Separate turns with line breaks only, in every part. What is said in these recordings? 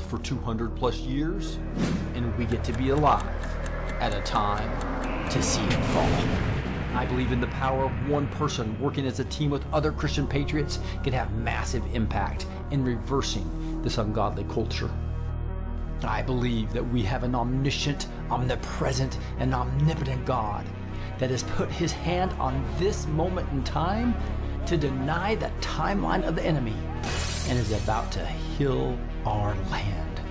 for 200 plus years, and we get to be alive at a time to see it fall. I believe in the power of one person working as a team with other Christian patriots can have massive impact in reversing this ungodly culture. I believe that we have an omniscient, omnipresent, and omnipotent God that has put his hand on this moment in time to deny the timeline of the enemy and is about to heal our land.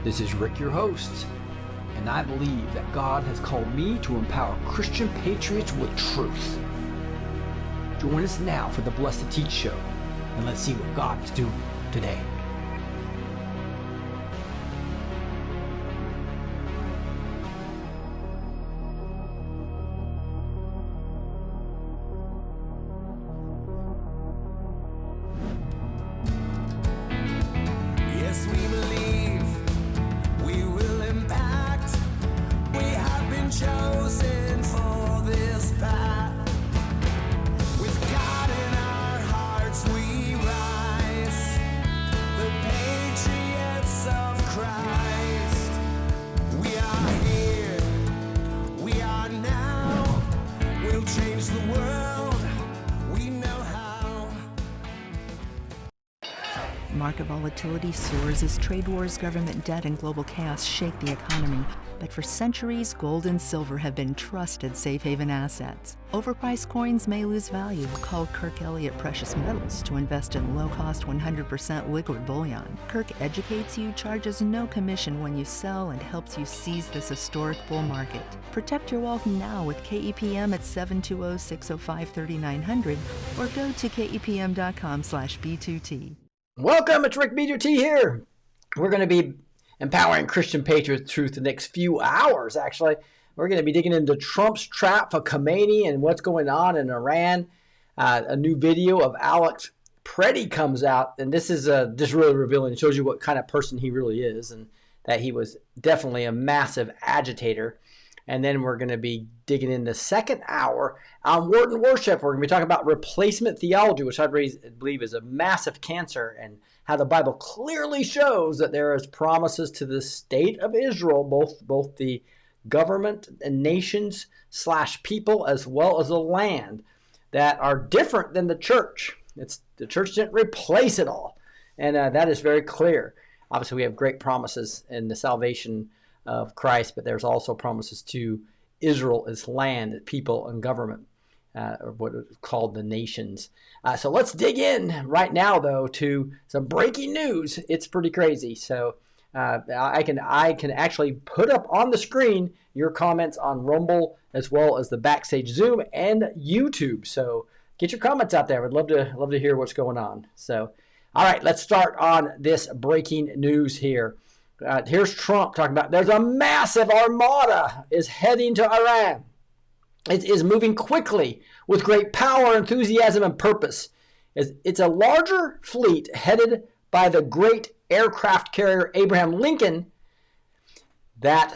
This is Rick, your host, and I believe that God has called me to empower Christian patriots with truth. Join us now for the Blessed to Teach show, and let's see what God is doing today.
Market volatility soars as trade wars, government debt, and global chaos shake the economy. But for centuries, gold and silver have been trusted safe haven assets. Overpriced coins may lose value. Call Kirk Elliott Precious Metals to invest in low-cost 100% liquid bullion. Kirk educates you, charges no commission when you sell, and helps you seize this historic bull market. Protect your wealth now with KEPM at 720-605-3900 or go to kepm.com/B2T.
Welcome, it's Rick B2T here. We're going to be empowering Christian patriots through the next few hours, actually. We're going to be digging into Trump's trap for Khamenei and what's going on in Iran. A new video of Alex Pretti comes out, and this is just really revealing. It shows you what kind of person he really is, and that he was definitely a massive agitator. And then we're going to be digging in the second hour on Word and Worship. We're going to be talking about replacement theology, which I believe is a massive cancer, and how the Bible clearly shows that there is promises to the state of Israel, both the government and nations / people, as well as the land, that are different than the church. The church didn't replace it all, and that is very clear. Obviously, we have great promises in the salvation of Christ, but there's also promises to Israel as land, people, and government, or what is called the nations. So let's dig in right now, though, to some breaking news. It's pretty crazy. So I can actually put up on the screen your comments on Rumble as well as the Backstage Zoom and YouTube. So get your comments out there. I'd love to hear what's going on. So, all right, let's start on this breaking news here. Here's Trump talking about there's a massive armada is heading to Iran. It is moving quickly with great power, enthusiasm, and purpose. It's a larger fleet headed by the great aircraft carrier Abraham Lincoln than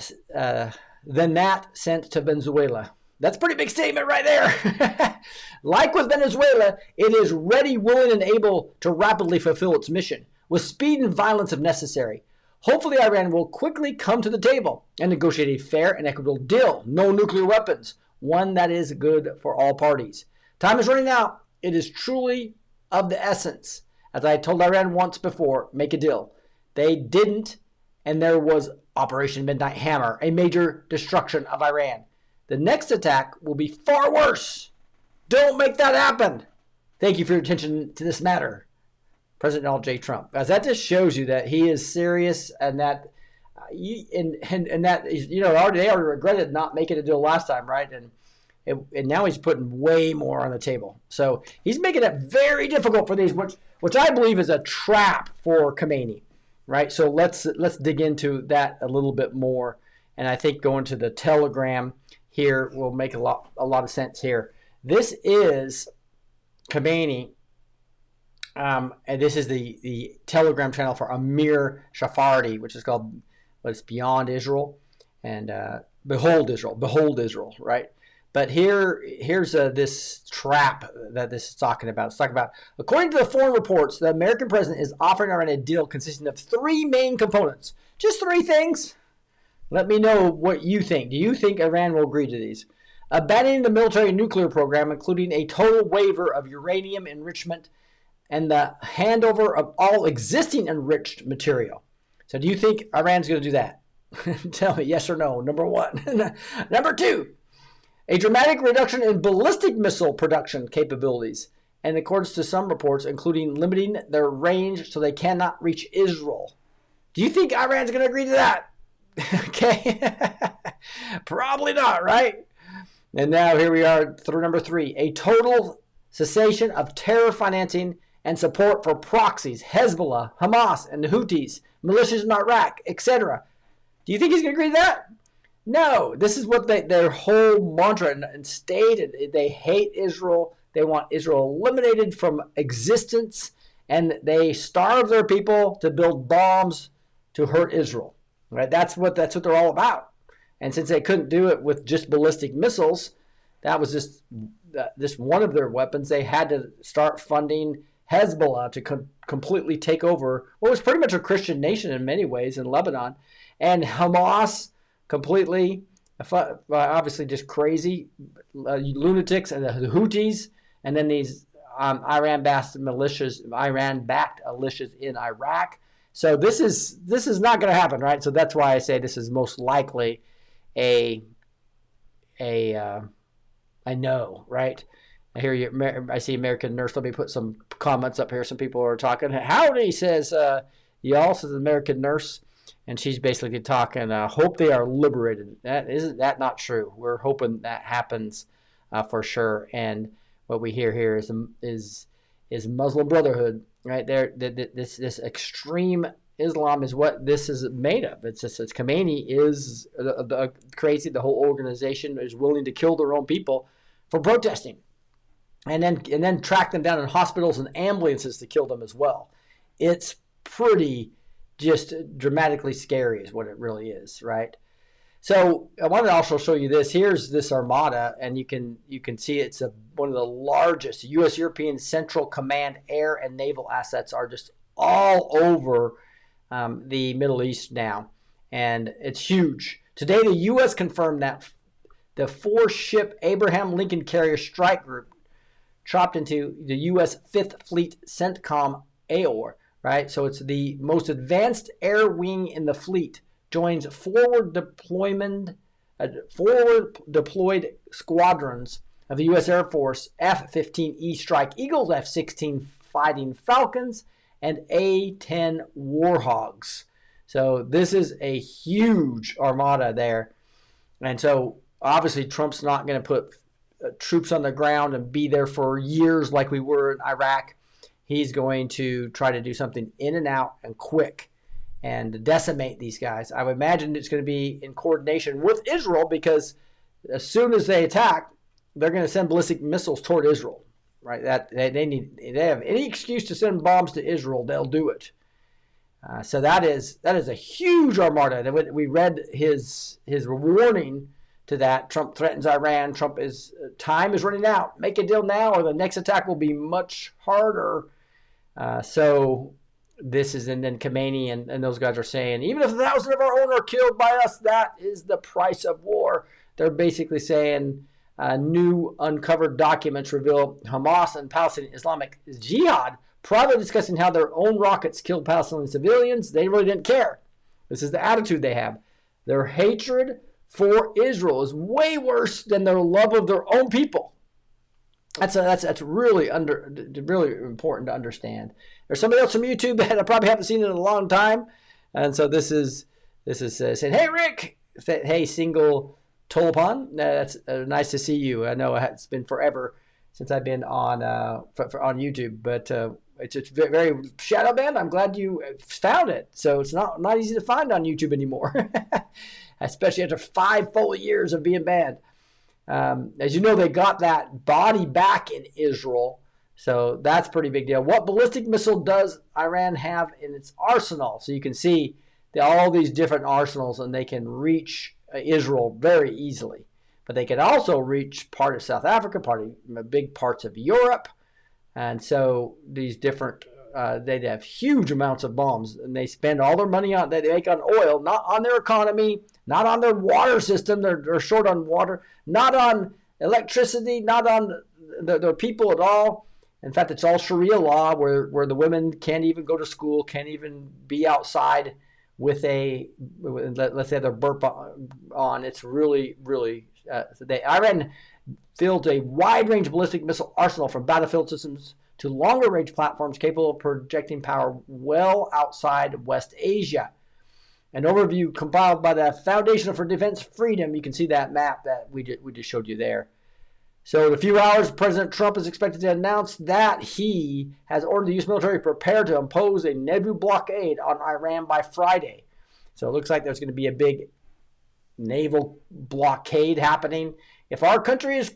that sent to Venezuela. That's a pretty big statement right there. Like with Venezuela, it is ready, willing, and able to rapidly fulfill its mission with speed and violence if necessary. Hopefully, Iran will quickly come to the table and negotiate a fair and equitable deal. No nuclear weapons. One that is good for all parties. Time is running out. It is truly of the essence. As I told Iran once before, make a deal. They didn't, and there was Operation Midnight Hammer, a major destruction of Iran. The next attack will be far worse. Don't make that happen. Thank you for your attention to this matter, President Donald J. Trump. As that just shows you that he is serious, and that that is, they already regretted not making a deal last time, right? And now he's putting way more on the table. So he's making it very difficult for these, which I believe is a trap for Khamenei, right? So let's dig into that a little bit more, and I think going to the Telegram here will make a lot of sense here. This is Khamenei. And this is the Telegram channel for Amir Shafardi, which is called Beyond Israel and Behold Israel, right? But here's this trap that this is talking about. It's talking about, according to the foreign reports, the American president is offering Iran a deal consisting of three main components. Just three things. Let me know what you think. Do you think Iran will agree to these? Abandoning the military nuclear program, including a total waiver of uranium enrichment and the handover of all existing enriched material. So do you think Iran's going to do that? Tell me yes or no, number one. Number two, a dramatic reduction in ballistic missile production capabilities, and according to some reports, including limiting their range so they cannot reach Israel. Do you think Iran's going to agree to that? Okay. Probably not, right? And now here we are through number three, a total cessation of terror financing and support for proxies, Hezbollah, Hamas, and the Houthis, militias in Iraq, etc. Do you think he's going to agree to that? No. This is what their whole mantra and stated. They hate Israel. They want Israel eliminated from existence, and they starve their people to build bombs to hurt Israel. Right? That's what they're all about. And since they couldn't do it with just ballistic missiles, that was just one of their weapons. They had to start funding Hezbollah to completely take over what was pretty much a Christian nation in many ways in Lebanon. And Hamas, completely, obviously just crazy lunatics, and the Houthis, and then these Iran-backed militias in Iraq. So this is not going to happen, right? So that's why I say this is most likely a no, right? I see American Nurse. Let me put some comments up here. Some people are talking. Howdy, says y'all, says American Nurse, and she's basically talking. Hope they are liberated. Isn't that not true? We're hoping that happens for sure. And what we hear here is Muslim Brotherhood, right there. This extreme Islam is what this is made of. It's Khamenei is crazy. The whole organization is willing to kill their own people for protesting, and then track them down in hospitals and ambulances to kill them as well. It's pretty just dramatically scary is what it really is, right? So I wanted to also show you this. Here's this armada, and you can see it's one of the largest. U.S. European Central Command air and naval assets are just all over the Middle East now, and it's huge. Today, the U.S. confirmed that the 4-ship Abraham Lincoln Carrier Strike Group chopped into the U.S. 5th Fleet CENTCOM AOR, right? So it's the most advanced air wing in the fleet, joins forward deployed squadrons of the U.S. Air Force F-15E Strike Eagles, F-16 Fighting Falcons, and A-10 Warhogs. So this is a huge armada there. And so obviously Trump's not going to put troops on the ground and be there for years like we were in Iraq. He's going to try to do something in and out and quick and decimate these guys. I would imagine it's going to be in coordination with Israel, because as soon as they attack, they're going to send ballistic missiles toward Israel. Right? That they have any excuse to send bombs to Israel, they'll do it. So that is a huge armada. We read his warning to that. Trump threatens Iran. Time is running out. Make a deal now, or the next attack will be much harder. So this is, and then Khamenei and those guys are saying, even if 1,000 of our own are killed by us, that is the price of war. They're basically saying new uncovered documents reveal Hamas and Palestinian Islamic Jihad privately discussing how their own rockets killed Palestinian civilians. They really didn't care. This is the attitude they have. Their hatred for Israel is way worse than their love of their own people. That's really important to understand. There's somebody else from YouTube that I probably haven't seen in a long time, and so this is saying, "Hey Rick, hey single Tolpan, that's nice to see you. I know it's been forever since I've been on YouTube, but it's very shadow banned. I'm glad you found it. So it's not easy to find on YouTube anymore, especially after 5 full years of being banned. As you know, they got that body back in Israel, so that's a pretty big deal. What ballistic missile does Iran have in its arsenal? So you can see all these different arsenals, and they can reach Israel very easily. but they can also reach part of South Africa, big parts of Europe. And so these different, they have huge amounts of bombs, and they spend all their money on that they make on oil, not on their economy, not on their water system. They're short on water, not on electricity, not on the people at all. In fact, it's all Sharia law where the women can't even go to school, can't even be outside with let's say their burp on. It's really, really, Iran fields a wide-range ballistic missile arsenal from battlefield systems to longer-range platforms capable of projecting power well outside West Asia. An overview compiled by the Foundation for Defense Freedom. You can see that map that we just showed you there. So in a few hours, President Trump is expected to announce that he has ordered the U.S. military to prepare to impose a naval blockade on Iran by Friday. So it looks like there's going to be a big naval blockade happening. If our country is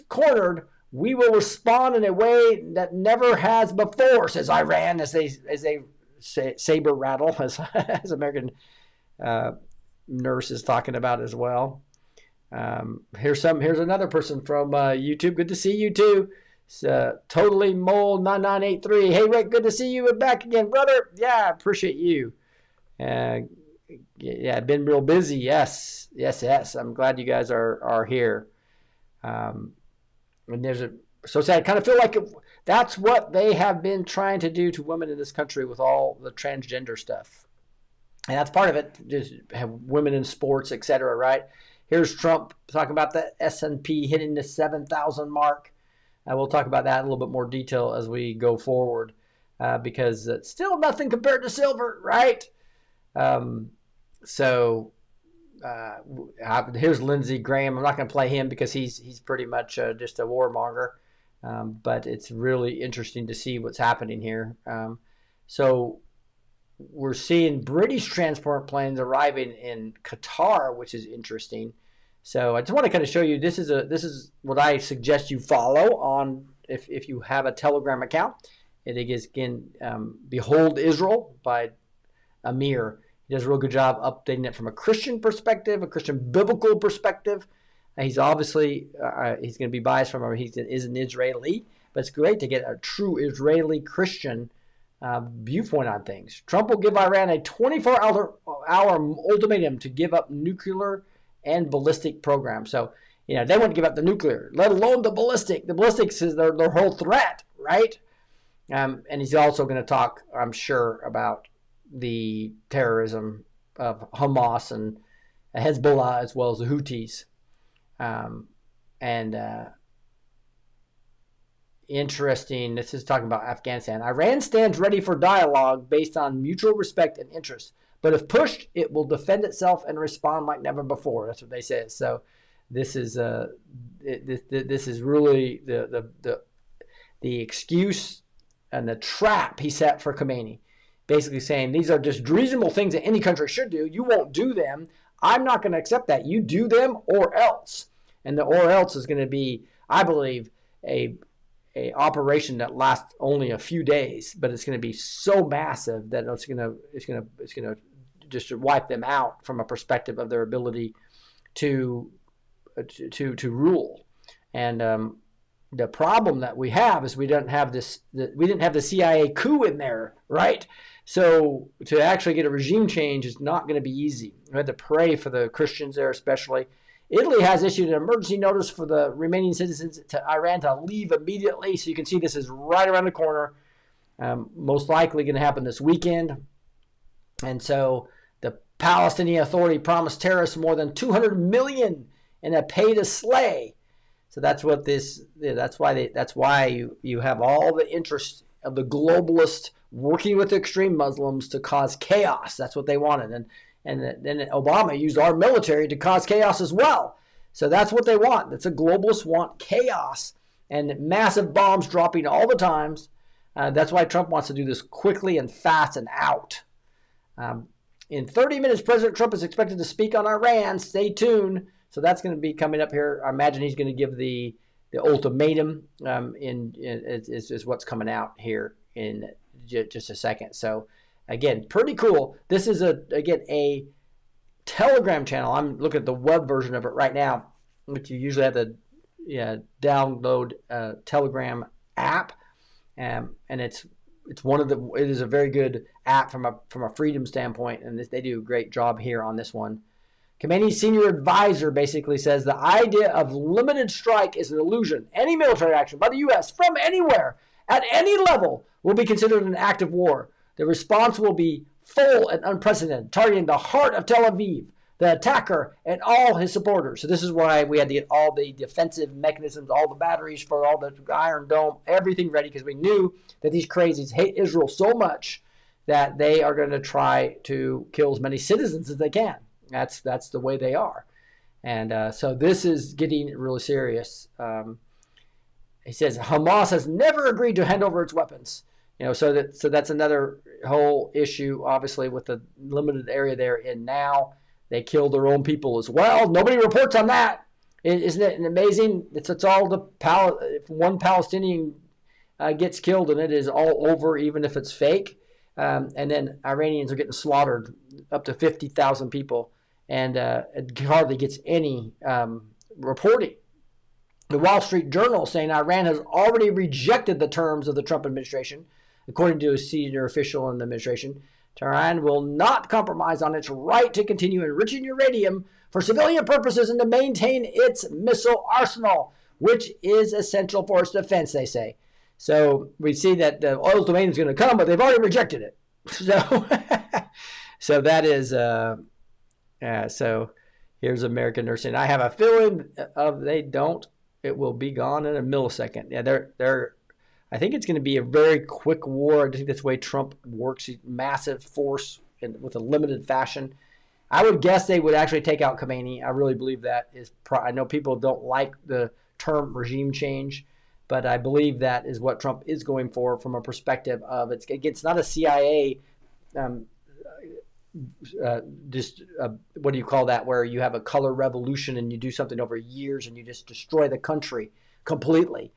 cornered, we will respond in a way that never has before, says Iran, as they saber rattle, as American nurse is talking about as well. Here's another person from YouTube. Good to see you too. It's Totally Mole 9983. Hey Rick, good to see you back again, brother. Yeah, I appreciate you. Yeah, been real busy. Yes. I'm glad you guys are here. And there's so sad. I kind of feel like that's what they have been trying to do to women in this country with all the transgender stuff, and that's part of it. Just have women in sports, etc. Right? Here's Trump talking about the S&P hitting the 7,000 mark. We'll talk about that in a little bit more detail as we go forward, because it's still nothing compared to silver, right? Here's Lindsey Graham. I'm not going to play him because he's pretty much just a warmonger, but it's really interesting to see what's happening here. So we're seeing British transport planes arriving in Qatar, which is interesting. So I just want to kind of show you, this is what I suggest you follow on if you have a Telegram account. It is, again, Behold Israel by Amir. He does a real good job updating it from a Christian perspective, a Christian biblical perspective. He's obviously, he's going to be biased from, he is an Israeli, but it's great to get a true Israeli Christian viewpoint on things. Trump will give Iran a 24-hour ultimatum to give up nuclear and ballistic program. So, they wouldn't give up the nuclear, let alone the ballistic. The ballistics is their whole threat, right? And he's also going to talk, I'm sure, about the terrorism of Hamas and Hezbollah as well as the Houthis. Interesting, this is talking about Afghanistan. Iran stands ready for dialogue based on mutual respect and interest. But if pushed, it will defend itself and respond like never before. That's what they say. So this is this is really the excuse and the trap he set for Khamenei. Basically saying these are just reasonable things that any country should do. You won't do them. I'm not going to accept that. You do them or else. And the or else is going to be, I believe, a operation that lasts only a few days, but it's going to be so massive that it's going to just wipe them out from a perspective of their ability to rule. And the problem that we have is we didn't have the CIA coup in there, right? So to actually get a regime change is not going to be easy. We had to pray for the Christians there, especially. Italy has issued an emergency notice for the remaining citizens to Iran to leave immediately. So you can see this is right around the corner. Most likely going to happen this weekend. And so the Palestinian Authority promised terrorists more than $200 million in a pay to slay. So that's what this. That's why you have all the interest of the globalists working with extreme Muslims to cause chaos. That's what they wanted, and then Obama used our military to cause chaos as well. So that's what they want. That's a globalists want chaos and massive bombs dropping all the times. That's why Trump wants to do this quickly and fast and out. In 30 minutes, President Trump is expected to speak on Iran. Stay tuned. So that's going to be coming up here. I imagine he's going to give the ultimatum is what's coming out here in just a second. So again, pretty cool. This is a Telegram channel. I'm looking at the web version of it right now. which you usually have to download a Telegram app, and it is a very good app from a freedom standpoint, and they do a great job here on this one. Khamenei's senior advisor basically says the idea of limited strike is an illusion. Any military action by the U.S. from anywhere at any level will be considered an act of war. The response will be full and unprecedented, targeting the heart of Tel Aviv, the attacker, and all his supporters. So this is why we had to get all the defensive mechanisms, all the batteries for all the Iron Dome, everything ready, because we knew that these crazies hate Israel so much that they are going to try to kill as many citizens as they can. That's the way they are. And so this is getting really serious. He says Hamas has never agreed to hand over its weapons. So that's another whole issue, obviously, with the limited area they're in now. They kill their own people as well. Nobody reports on that. Isn't it amazing? It's all if one Palestinian gets killed, and it is all over, even if it's fake. And then Iranians are getting slaughtered, up to 50,000 people, and it hardly gets any reporting. The Wall Street Journal saying Iran has already rejected the terms of the Trump administration. According to a senior official in the administration, Tehran will not compromise on its right to continue enriching uranium for civilian purposes and to maintain its missile arsenal, which is essential for its defense, they say. So we see that the oil domain is going to come, but they've already rejected it. So that is, so here's American nursing. I have a feeling they don't, it will be gone in a millisecond. Yeah, I think it's going to be a very quick war. I think that's the way Trump works, massive force with a limited fashion. I would guess they would actually take out Khamenei. I really believe that I know people don't like the term regime change, but I believe that is what Trump is going for from a perspective of it's not a CIA, what do you call that, where you have a color revolution and you do something over years and you just destroy the country completely.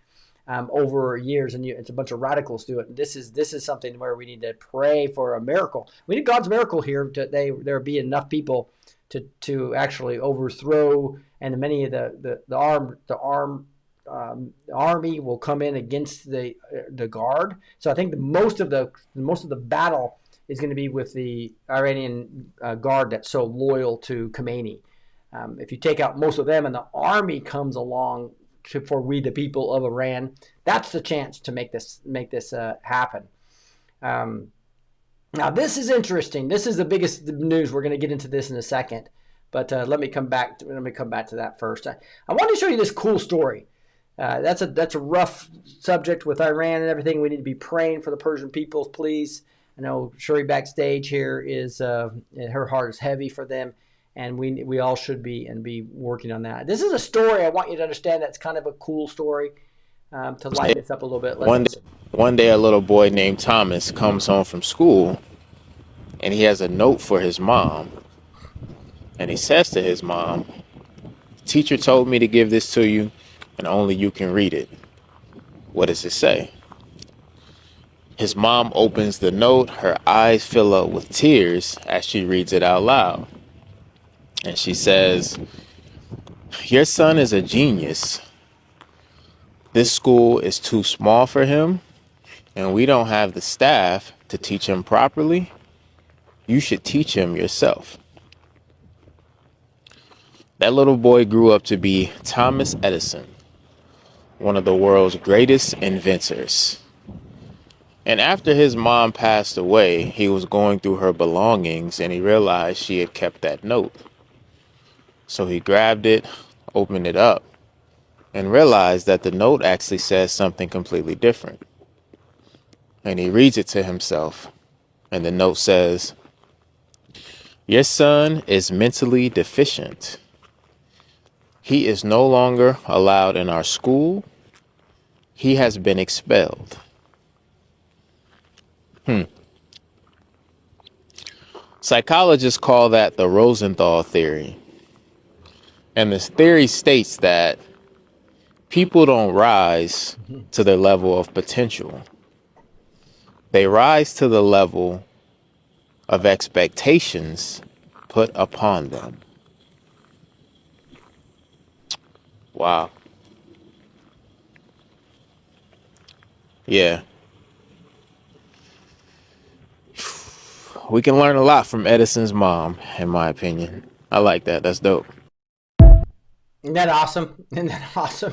Over years, and it's a bunch of radicals do it. This is something where we need to pray for a miracle. We need God's miracle here. There be enough people to actually overthrow, and many of the army will come in against the guard. So I think most of the battle is going to be with the Iranian guard that's so loyal to Khamenei. If you take out most of them and the army comes along for we the people of Iran, that's the chance to make this happen. Now this is interesting. This is the biggest news. We're going to get into this in a second, but let me come back to that first. I want to show you this cool story. That's a rough subject with Iran and everything. We need to be praying for the Persian peoples, please. I know Shuri Backstage here is her heart is heavy for them. And we all should be working on that. This is a story I want you to understand that's kind of a cool story to lighten this up a little bit.
One day a little boy named Thomas comes home from school and he has a note for his mom. And he says to his mom, "The teacher told me to give this to you and only you can read it. What does it say?" His mom opens the note. Her eyes fill up with tears as she reads it out loud. And she says, "Your son is a genius. This school is too small for him, and we don't have the staff to teach him properly. You should teach him yourself." That little boy grew up to be Thomas Edison, one of the world's greatest inventors. And after his mom passed away, he was going through her belongings and he realized she had kept that note. So he grabbed it, opened it up, and realized that the note actually says something completely different. And he reads it to himself. And the note says, "Your son is mentally deficient. He is no longer allowed in our school. He has been expelled." Psychologists call that the Rosenthal theory. And this theory states that people don't rise to their level of potential. They rise to the level of expectations put upon them. Wow. Yeah. We can learn a lot from Edison's mom, in my opinion. I like that. That's dope.
Isn't that awesome? Isn't that awesome?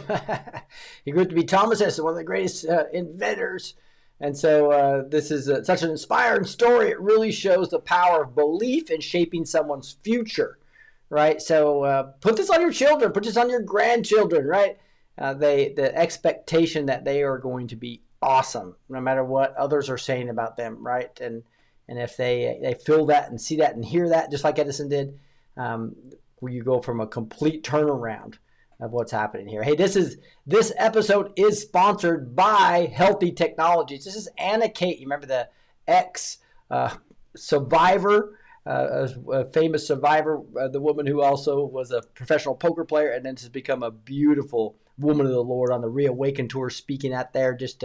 He grew up to be Thomas Edison, one of the greatest inventors. And so this is such an inspiring story. It really shows the power of belief in shaping someone's future, right? So put this on your children, put this on your grandchildren, right? The expectation that they are going to be awesome, no matter what others are saying about them, right? And if they feel that and see that and hear that, just like Edison did, where you go from a complete turnaround of what's happening here. Hey, this episode is sponsored by Healthy Technologies. This is Anna Kate. You remember the survivor, a famous survivor, the woman who also was a professional poker player and then has become a beautiful woman of the Lord on the Reawaken Tour, speaking out there. Just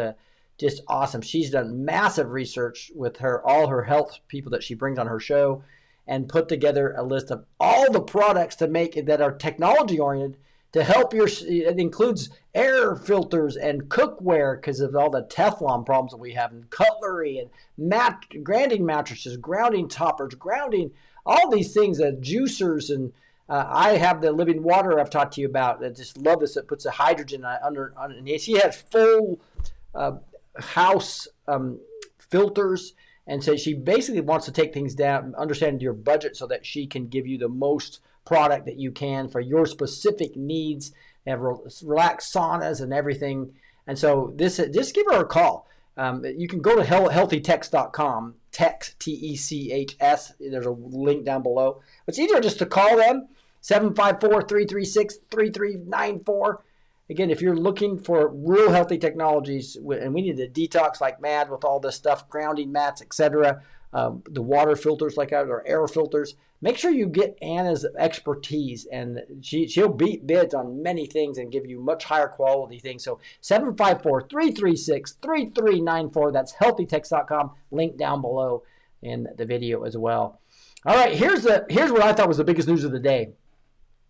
awesome. She's done massive research with all her health people that she brings on her show, and put together a list of all the products to make that are technology oriented to help it includes air filters and cookware because of all the Teflon problems that we have, and cutlery and grounding mattresses, grounding toppers, grounding, all these things, juicers. And I have the living water I've talked to you about. I just love this. It puts the hydrogen underneath. She has full house filters. And so she basically wants to take things down, understand your budget so that she can give you the most product that you can for your specific needs. They have relaxed saunas and everything. And so just give her a call. You can go to healthytechs.com, Techs, Techs. There's a link down below. It's easier just to call them, 754-336-3394. Again, if you're looking for real healthy technologies, and we need to detox like mad with all this stuff, grounding mats, etc., the water filters like that, or air filters, make sure you get Anna's expertise, and she'll beat bids on many things and give you much higher quality things. So 754-336-3394. That's healthytechs.com. Link down below in the video as well. All right, here's what I thought was the biggest news of the day.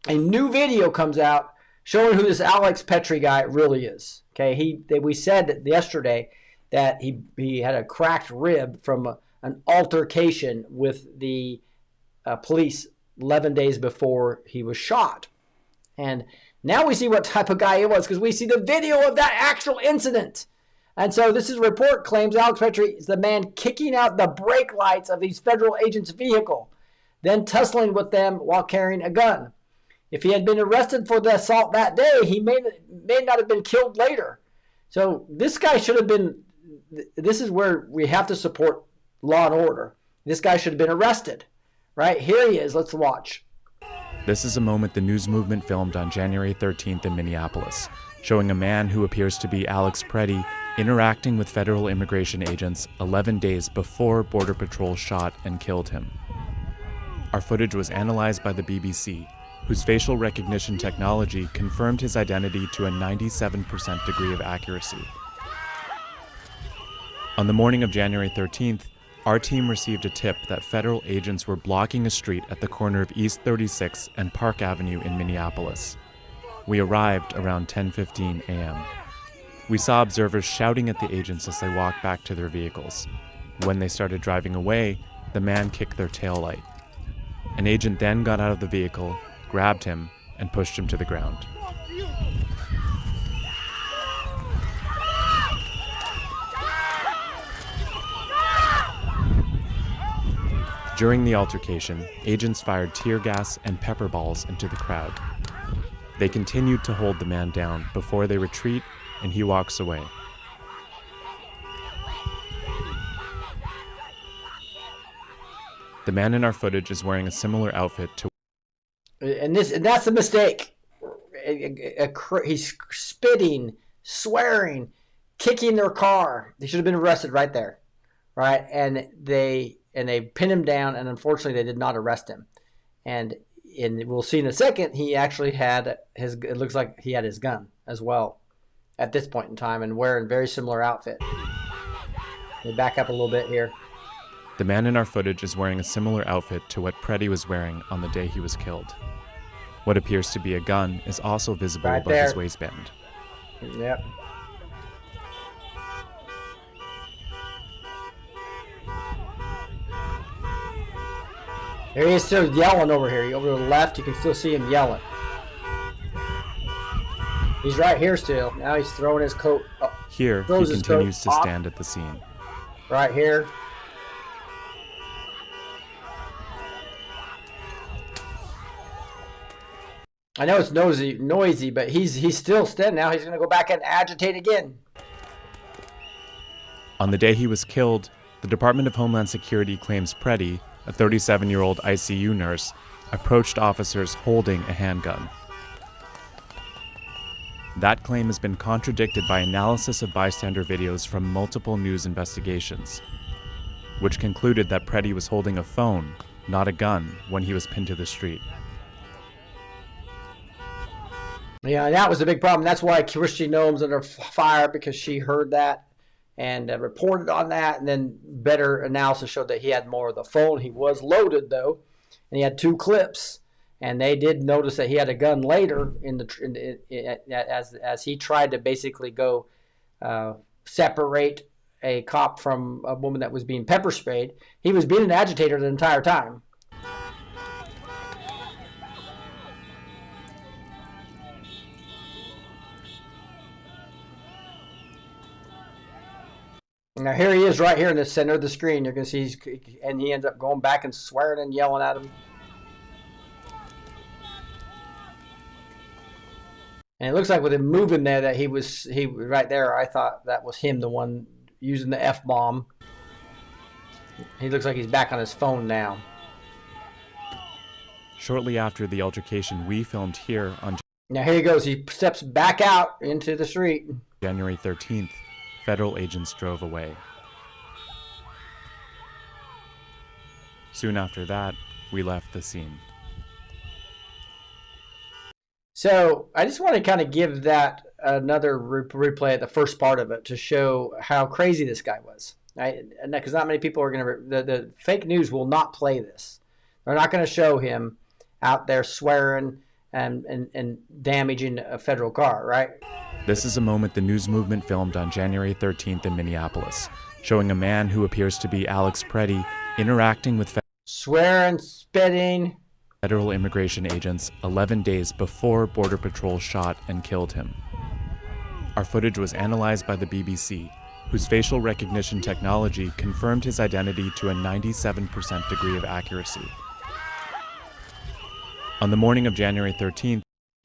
A new video comes out showing who this Alex Petri guy really is. Okay, we said yesterday that he had a cracked rib from an altercation with the police 11 days before he was shot. And now we see what type of guy he was because we see the video of that actual incident. And so this is a report claims Alex Petri is the man kicking out the brake lights of these federal agents' vehicle, then tussling with them while carrying a gun. If he had been arrested for the assault that day, he may not have been killed later. So this guy should have been, this is where we have to support law and order. This guy should have been arrested, right? Here he is. Let's watch.
This is a moment the news movement filmed on January 13th in Minneapolis, showing a man who appears to be Alex Pretti interacting with federal immigration agents 11 days before Border Patrol shot and killed him. Our footage was analyzed by the BBC, whose facial recognition technology confirmed his identity to a 97% degree of accuracy. On the morning of January 13th, our team received a tip that federal agents were blocking a street at the corner of East 36 and Park Avenue in Minneapolis. We arrived around 10:15 a.m. We saw observers shouting at the agents as they walked back to their vehicles. When they started driving away, the man kicked their taillight. An agent then got out of the vehicle, grabbed him, and pushed him to the ground. During the altercation, agents fired tear gas and pepper balls into the crowd. They continued to hold the man down before they retreat, and he walks away. The man in our footage is wearing a similar outfit to...
And that's the mistake. He's spitting, swearing, kicking their car. They should have been arrested right there, right? And they pinned him down, and unfortunately, they did not arrest him. And we'll see in a second, he actually had it looks like he had his gun as well at this point in time, and wearing very similar outfit. Let me back up a little bit here.
The man in our footage is wearing a similar outfit to what Pretti was wearing on the day he was killed. What appears to be a gun is also visible
Right
above
there.
his waistband.
Yep. There he is still yelling over here. Over to the left, you can still see him yelling. He's right here still. Now he's throwing his coat up.
Here, he
Throws his
continues to
coat off.
stand at the scene.
Right here. I know it's noisy, but he's still standing now. He's going to go back and agitate again.
On the day he was killed, the Department of Homeland Security claims Pretti, a 37-year-old ICU nurse, approached officers holding a handgun. That claim has been contradicted by analysis of bystander videos from multiple news investigations, which concluded that Pretti was holding a phone, not a gun, when he was pinned to the street.
Yeah, and that was the big problem. That's why Christy Noem's under fire, because she heard that and reported on that, and then better analysis showed that he had more of the phone. He was loaded, though, and he had 2 clips. And they did notice that he had a gun later as he tried to basically go separate a cop from a woman that was being pepper sprayed. He was being an agitator the entire time. Now here he is right here in the center of the screen. You're going to see and he ends up going back and swearing and yelling at him. And it looks like with him moving there that he right there. I thought that was him, the one using the F-bomb. He looks like he's back on his phone now.
Shortly after the altercation we filmed here on
Now here he goes. He steps back out into the street.
January 13th, federal agents drove away. Soon after that, we left the scene.
So I just want to kind of give that another replay at the first part of it to show how crazy this guy was. Right? Because not many people are going to, the fake news will not play this. They're not going to show him out there swearing and damaging a federal car, right?
This is a moment the news movement filmed on January 13th in Minneapolis, showing a man who appears to be Alex Pretti interacting with
swearing, spitting.
Federal immigration agents 11 days before Border Patrol shot and killed him. Our footage was analyzed by the BBC, whose facial recognition technology confirmed his identity to a 97% degree of accuracy. On the morning of January 13th,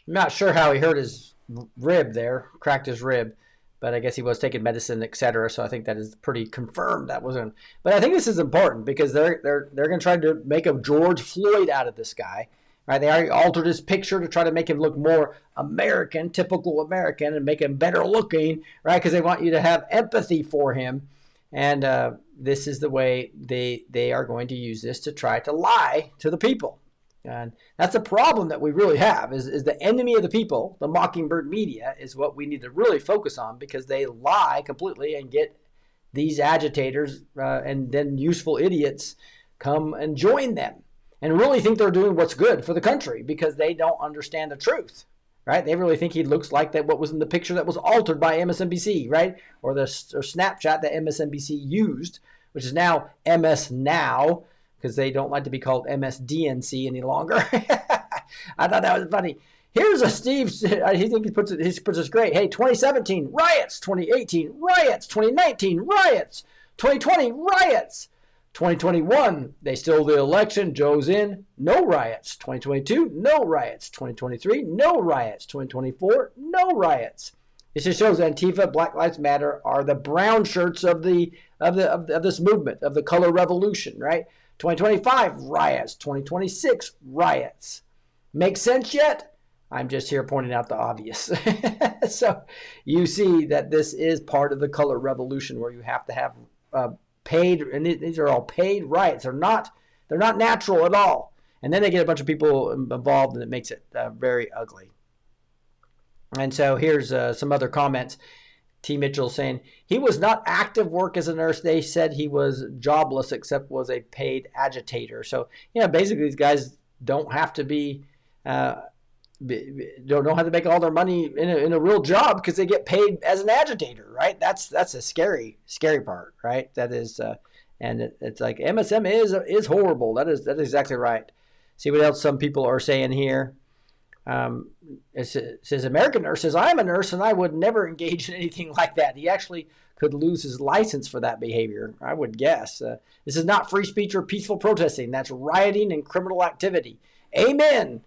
I'm not sure how he hurt his rib there, cracked his rib, but I guess he was taking medicine, etc. So I think that is pretty confirmed that wasn't. But I think this is important because they're going to try to make a George Floyd out of this guy, right? They already altered his picture to try to make him look more American, typical American, and make him better looking, right? Because they want you to have empathy for him, and this is the way they are going to use this to try to lie to the people. And that's a problem that we really have is the enemy of the people, the Mockingbird media, is what we need to really focus on because they lie completely and get these agitators and then useful idiots come and join them and really think they're doing what's good for the country because they don't understand the truth, right? They really think he looks like that what was in the picture that was altered by MSNBC, right? Or Snapchat that MSNBC used, which is now MS Now, because they don't like to be called MSDNC any longer. I thought that was funny. Here's a Steve, he thinks he puts this great. Hey, 2017, riots. 2018, riots. 2019, riots. 2020, riots. 2021, they stole the election. Joe's in. No riots. 2022, no riots. 2023, no riots. 2024, no riots. This just shows Antifa, Black Lives Matter are the brown shirts of this movement, of the color revolution, right? 2025, riots. 2026, riots. Make sense yet? I'm just here pointing out the obvious. So you see that this is part of the color revolution where you have to have paid, and these are all paid riots. They're not natural at all. And then they get a bunch of people involved and it makes it very ugly. And so here's some other comments. T. Mitchell saying, he was not active work as a nurse. They said he was jobless except was a paid agitator. So, basically these guys don't have to be don't have to make all their money in a real job because they get paid as an agitator, right? That's a scary part, right? That is, and it's like MSM is horrible. That is exactly right. See what else some people are saying here. It says American nurse says, I'm a nurse and I would never engage in anything like that. He actually could lose his license for that behavior, I would guess. This is not free speech or peaceful protesting. That's rioting and criminal activity. Amen.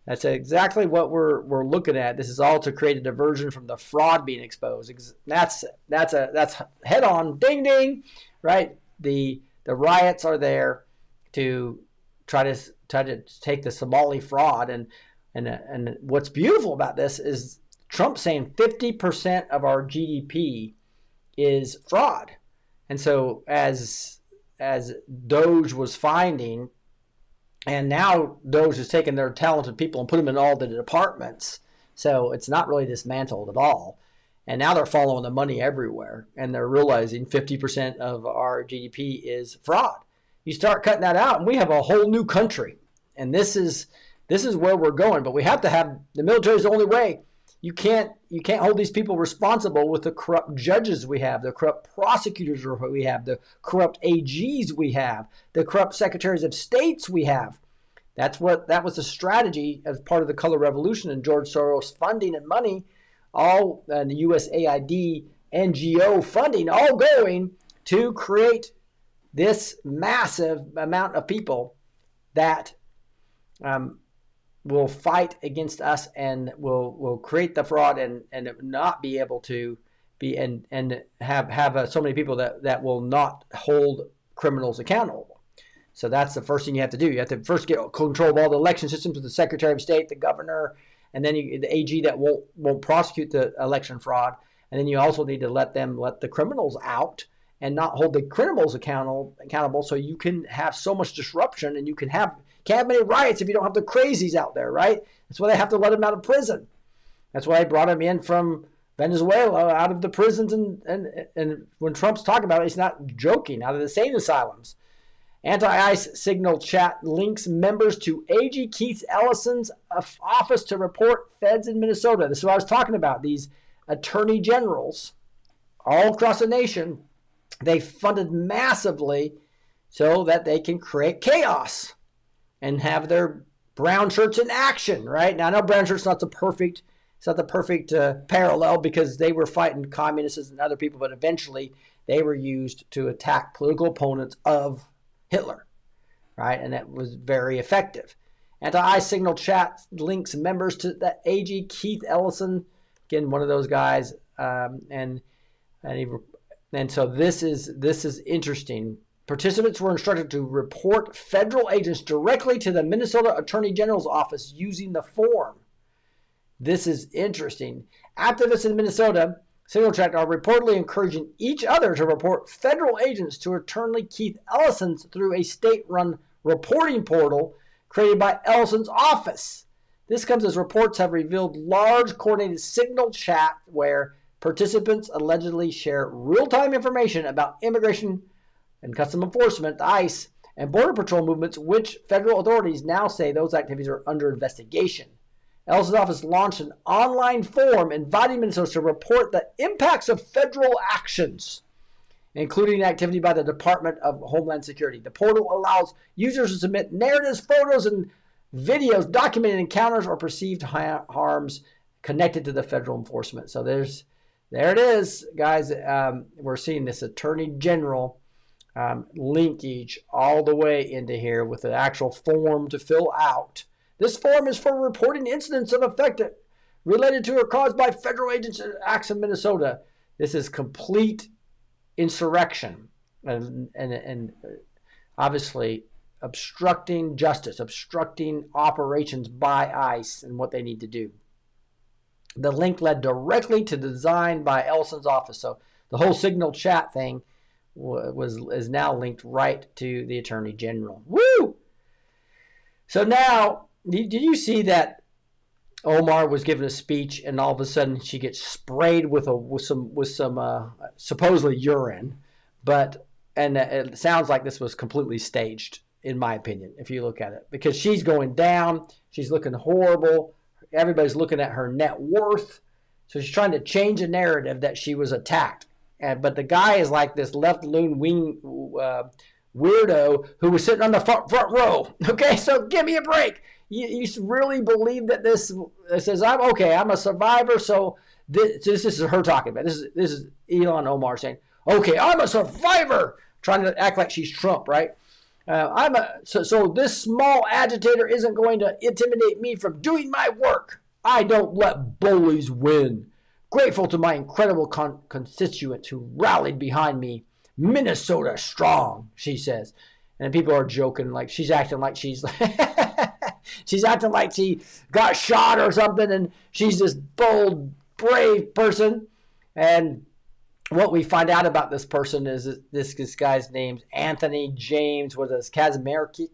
That's exactly what we're looking at. This is all to create a diversion from the fraud being exposed. That's head on, ding ding, right? The riots are there to try to take the Somali fraud, and what's beautiful about this is Trump saying 50% of our GDP is fraud. And so as Doge was finding, and now Doge has taken their talented people and put them in all the departments, so it's not really dismantled at all. And now they're following the money everywhere, and they're realizing 50% of our GDP is fraud. You start cutting that out, and we have a whole new country. And this is where we're going. But we have to have the military is the only way. You can't hold these people responsible with the corrupt judges we have, the corrupt prosecutors we have, the corrupt AGs we have, the corrupt secretaries of states we have. That was the strategy as part of the Color Revolution and George Soros funding and money, all and the USAID NGO funding, all going to create this massive amount of people that will fight against us and will create the fraud and not be able to be and have so many people that will not hold criminals accountable. So that's the first thing you have to do. You have to first get control of all the election systems with the Secretary of State, the governor, and then the AG that won't prosecute the election fraud. And then you also need to let the criminals out and not hold the criminals accountable, so you can have so much disruption and can't have many riots if you don't have the crazies out there, right? That's why they have to let them out of prison. That's why they brought him in from Venezuela out of the prisons, and when Trump's talking about it, he's not joking, out of the sane asylums. Anti-ICE signal chat links members to AG Keith Ellison's office to report feds in Minnesota. This is what I was talking about. These attorney generals all across the nation, they funded massively so that they can create chaos and have their brown shirts in action, right? Now, I know brown shirts not the perfect parallel because they were fighting communists and other people, but eventually they were used to attack political opponents of Hitler, right? And that was very effective. Anti-ICE signal chat links members to the AG Keith Ellison, again, one of those guys, and so this is interesting. Participants were instructed to report federal agents directly to the Minnesota Attorney General's office using the form. This is interesting. Activists in Minnesota, Signal Chat, are reportedly encouraging each other to report federal agents to Attorney Keith Ellison through a state-run reporting portal created by Ellison's office. This comes as reports have revealed large coordinated Signal Chat where participants allegedly share real-time information about immigration and Customs Enforcement, ICE, and Border Patrol movements, which federal authorities now say those activities are under investigation. Ellison's office launched an online forum inviting Minnesotans to report the impacts of federal actions, including activity by the Department of Homeland Security. The portal allows users to submit narratives, photos, and videos documenting encounters or perceived harms connected to the federal enforcement. So there it is, guys. We're seeing this Attorney General linkage all the way into here with the actual form to fill out. This form is for reporting incidents of effect related to or caused by federal agents acts in Minnesota. This is complete insurrection and obviously obstructing justice, obstructing operations by ICE and what they need to do. The link led directly to design by Ellison's office. So the whole Signal Chat thing is now linked right to the Attorney General. Woo! So now, did you see that Omar was giving a speech and all of a sudden she gets sprayed with some supposedly urine, and it sounds like this was completely staged, in my opinion, if you look at it, because she's going down, she's looking horrible. everybody's looking at her net worth. So she's trying to change the narrative that she was attacked. But the guy is like this left loon wing weirdo who was sitting on the front row. Okay, so give me a break. You really believe that this says, I'm a survivor. So this is her talking about. This is Ilhan Omar saying, okay, I'm a survivor, trying to act like she's Trump, right? So this small agitator isn't going to intimidate me from doing my work. I don't let bullies win. Grateful to my incredible constituents who rallied behind me. Minnesota strong, she says. And people are joking, like she's acting like she's she's acting like she got shot or something, and she's this bold, brave person. And what we find out about this person is this guy's name's Anthony James Kazmarek,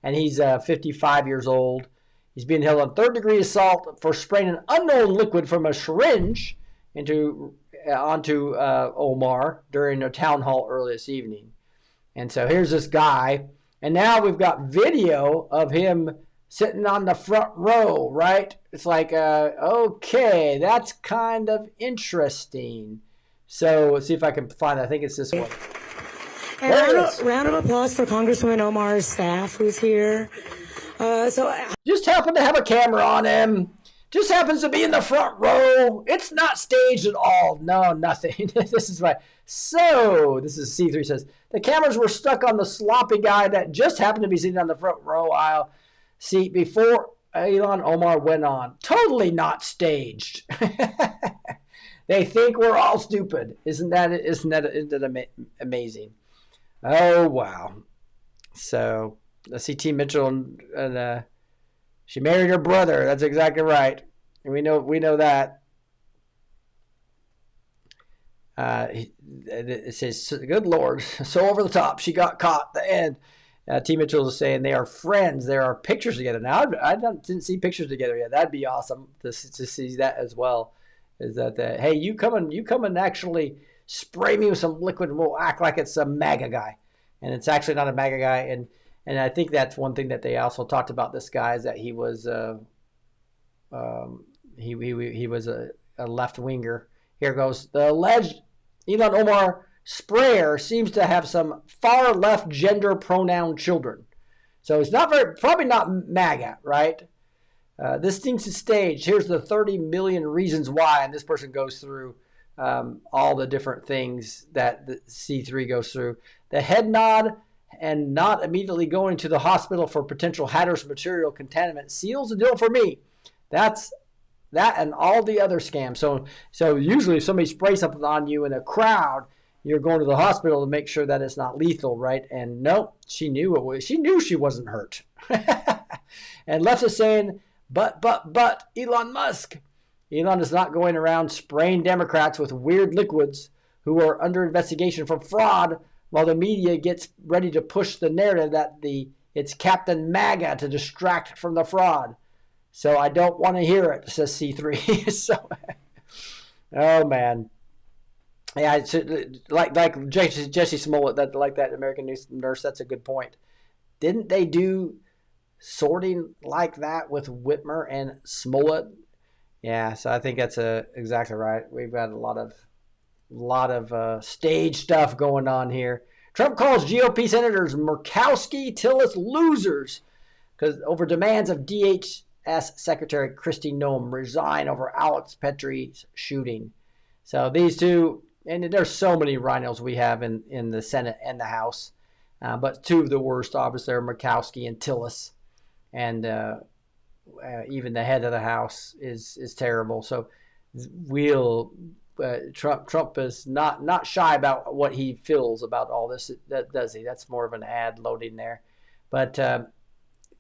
and he's 55 years old. He's being held on third-degree assault for spraying an unknown liquid from a syringe onto Omar during a town hall early this evening. And so here's this guy, and now we've got video of him sitting on the front row, right? It's like, okay, that's kind of interesting. So let's see if I can find it. I think it's this one.
And round of applause for Congresswoman Omar's staff who's here.
Just happened to have a camera on him. Just happens to be in the front row. It's not staged at all. No, nothing. This is right. So, this is C3 says, the cameras were stuck on the sloppy guy that just happened to be sitting on the front row aisle seat before Ilhan Omar went on. Totally not staged. They think we're all stupid. Isn't that amazing? Oh, wow. So, let's see, T. Mitchell and she married her brother. That's exactly right. And we know that. It says, good Lord, so over the top. She got caught at the end. T. Mitchell is saying they are friends. There are pictures together. Now, I didn't see pictures together yet. That'd be awesome to see that as well. Is that, hey, you come and actually spray me with some liquid and we'll act like it's a MAGA guy. And it's actually not a MAGA guy. And I think that's one thing that they also talked about this guy is that he was he was a left winger. Here goes. The alleged Ilhan Omar sprayer seems to have some far left gender pronoun children. So it's probably not MAGA, right? This thing's staged. Here's the 30 million reasons why, and this person goes through all the different things that the C3 goes through. The head nod and not immediately going to the hospital for potential hazardous material contaminant seals the deal for me. That's that and all the other scams. So usually if somebody sprays something on you in a crowd, you're going to the hospital to make sure that it's not lethal, right? And no, she knew it was. She knew she wasn't hurt. And left is saying, but Elon Musk. Elon is not going around spraying Democrats with weird liquids who are under investigation for fraud while the media gets ready to push the narrative that it's Captain MAGA to distract from the fraud. So I don't want to hear it, says C3. So, oh man. Yeah, like Jesse Smollett, that American News nurse, that's a good point. Didn't they do sorting like that with Whitmer and Smollett? Yeah, so I think that's exactly right. We've got a lot of stage stuff going on here. Trump calls GOP senators Murkowski, Tillis losers because over demands of DHS Secretary Kristi Noem resign over Alex Petrie's shooting. So these two, and there's so many rhinos we have in the Senate and the House, but two of the worst obviously are Murkowski and Tillis, and even the head of the House is terrible. So Trump is not shy about what he feels about all this, does he? That's more of an ad loading there. But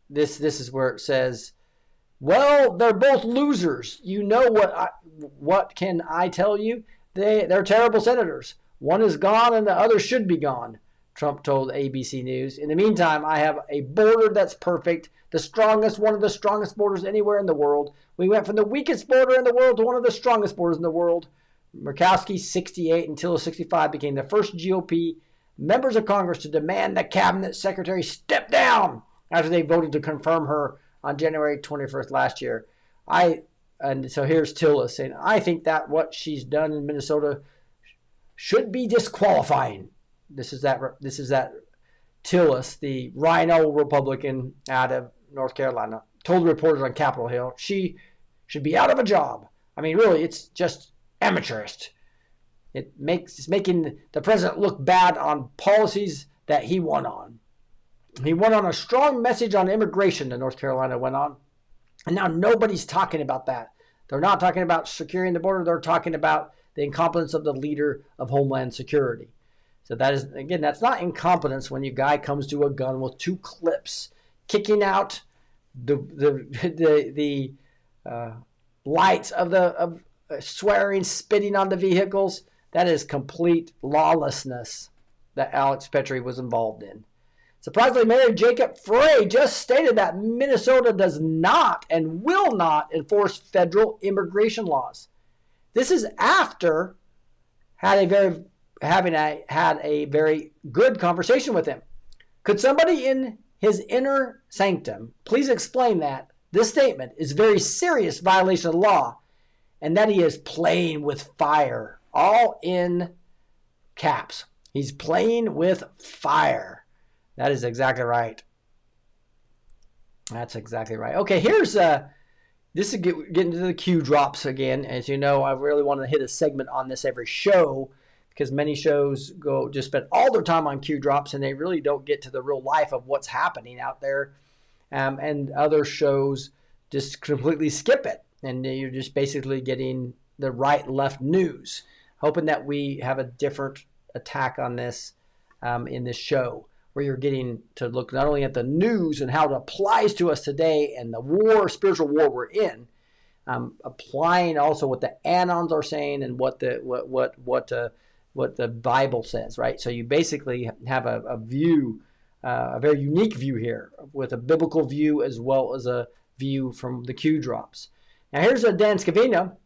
this is where it says, well, they're both losers. You know what can I tell you? They're terrible senators. One is gone and the other should be gone, Trump told ABC News. In the meantime, I have a border that's perfect, one of the strongest borders anywhere in the world. We went from the weakest border in the world to one of the strongest borders in the world. Murkowski, 68, until 65, became the first GOP members of Congress to demand the cabinet secretary step down after they voted to confirm her on January 21st last year. And so here's Tillis saying, I think that what she's done in Minnesota should be disqualifying. This is that Tillis, the Rhino Republican out of North Carolina, told reporters on Capitol Hill she should be out of a job. I mean, really, it's just amateurist. It's making the president look bad on policies that he won on. He won on a strong message on immigration, the North Carolina went on. And now nobody's talking about that. They're not talking about securing the border. They're talking about the incompetence of the leader of Homeland Security. So that is, again, that's not incompetence when your guy comes to a gun with 2 clips, kicking out the lights of swearing, spitting on the vehicles. That is complete lawlessness that Alex Petri was involved in. Surprisingly, Mayor Jacob Frey just stated that Minnesota does not and will not enforce federal immigration laws. This is after having had a very good conversation with him. Could somebody in his inner sanctum please explain that this statement is a very serious violation of the law and that he is playing with fire, all in caps. He's playing with fire. That is exactly right. That's exactly right. Okay, here's this is getting to the Q drops again. As you know, I really want to hit a segment on this every show because many shows just spend all their time on Q drops and they really don't get to the real life of what's happening out there. And other shows just completely skip it, and you're just basically getting the right-left news. Hoping that we have a different attack on this in this show, where you're getting to look not only at the news and how it applies to us today and the spiritual war we're in, applying also what the Anons are saying and what the Bible says, right? So you basically have a view, a very unique view here, with a biblical view as well as a view from the Q drops. Now here's Dan Scavino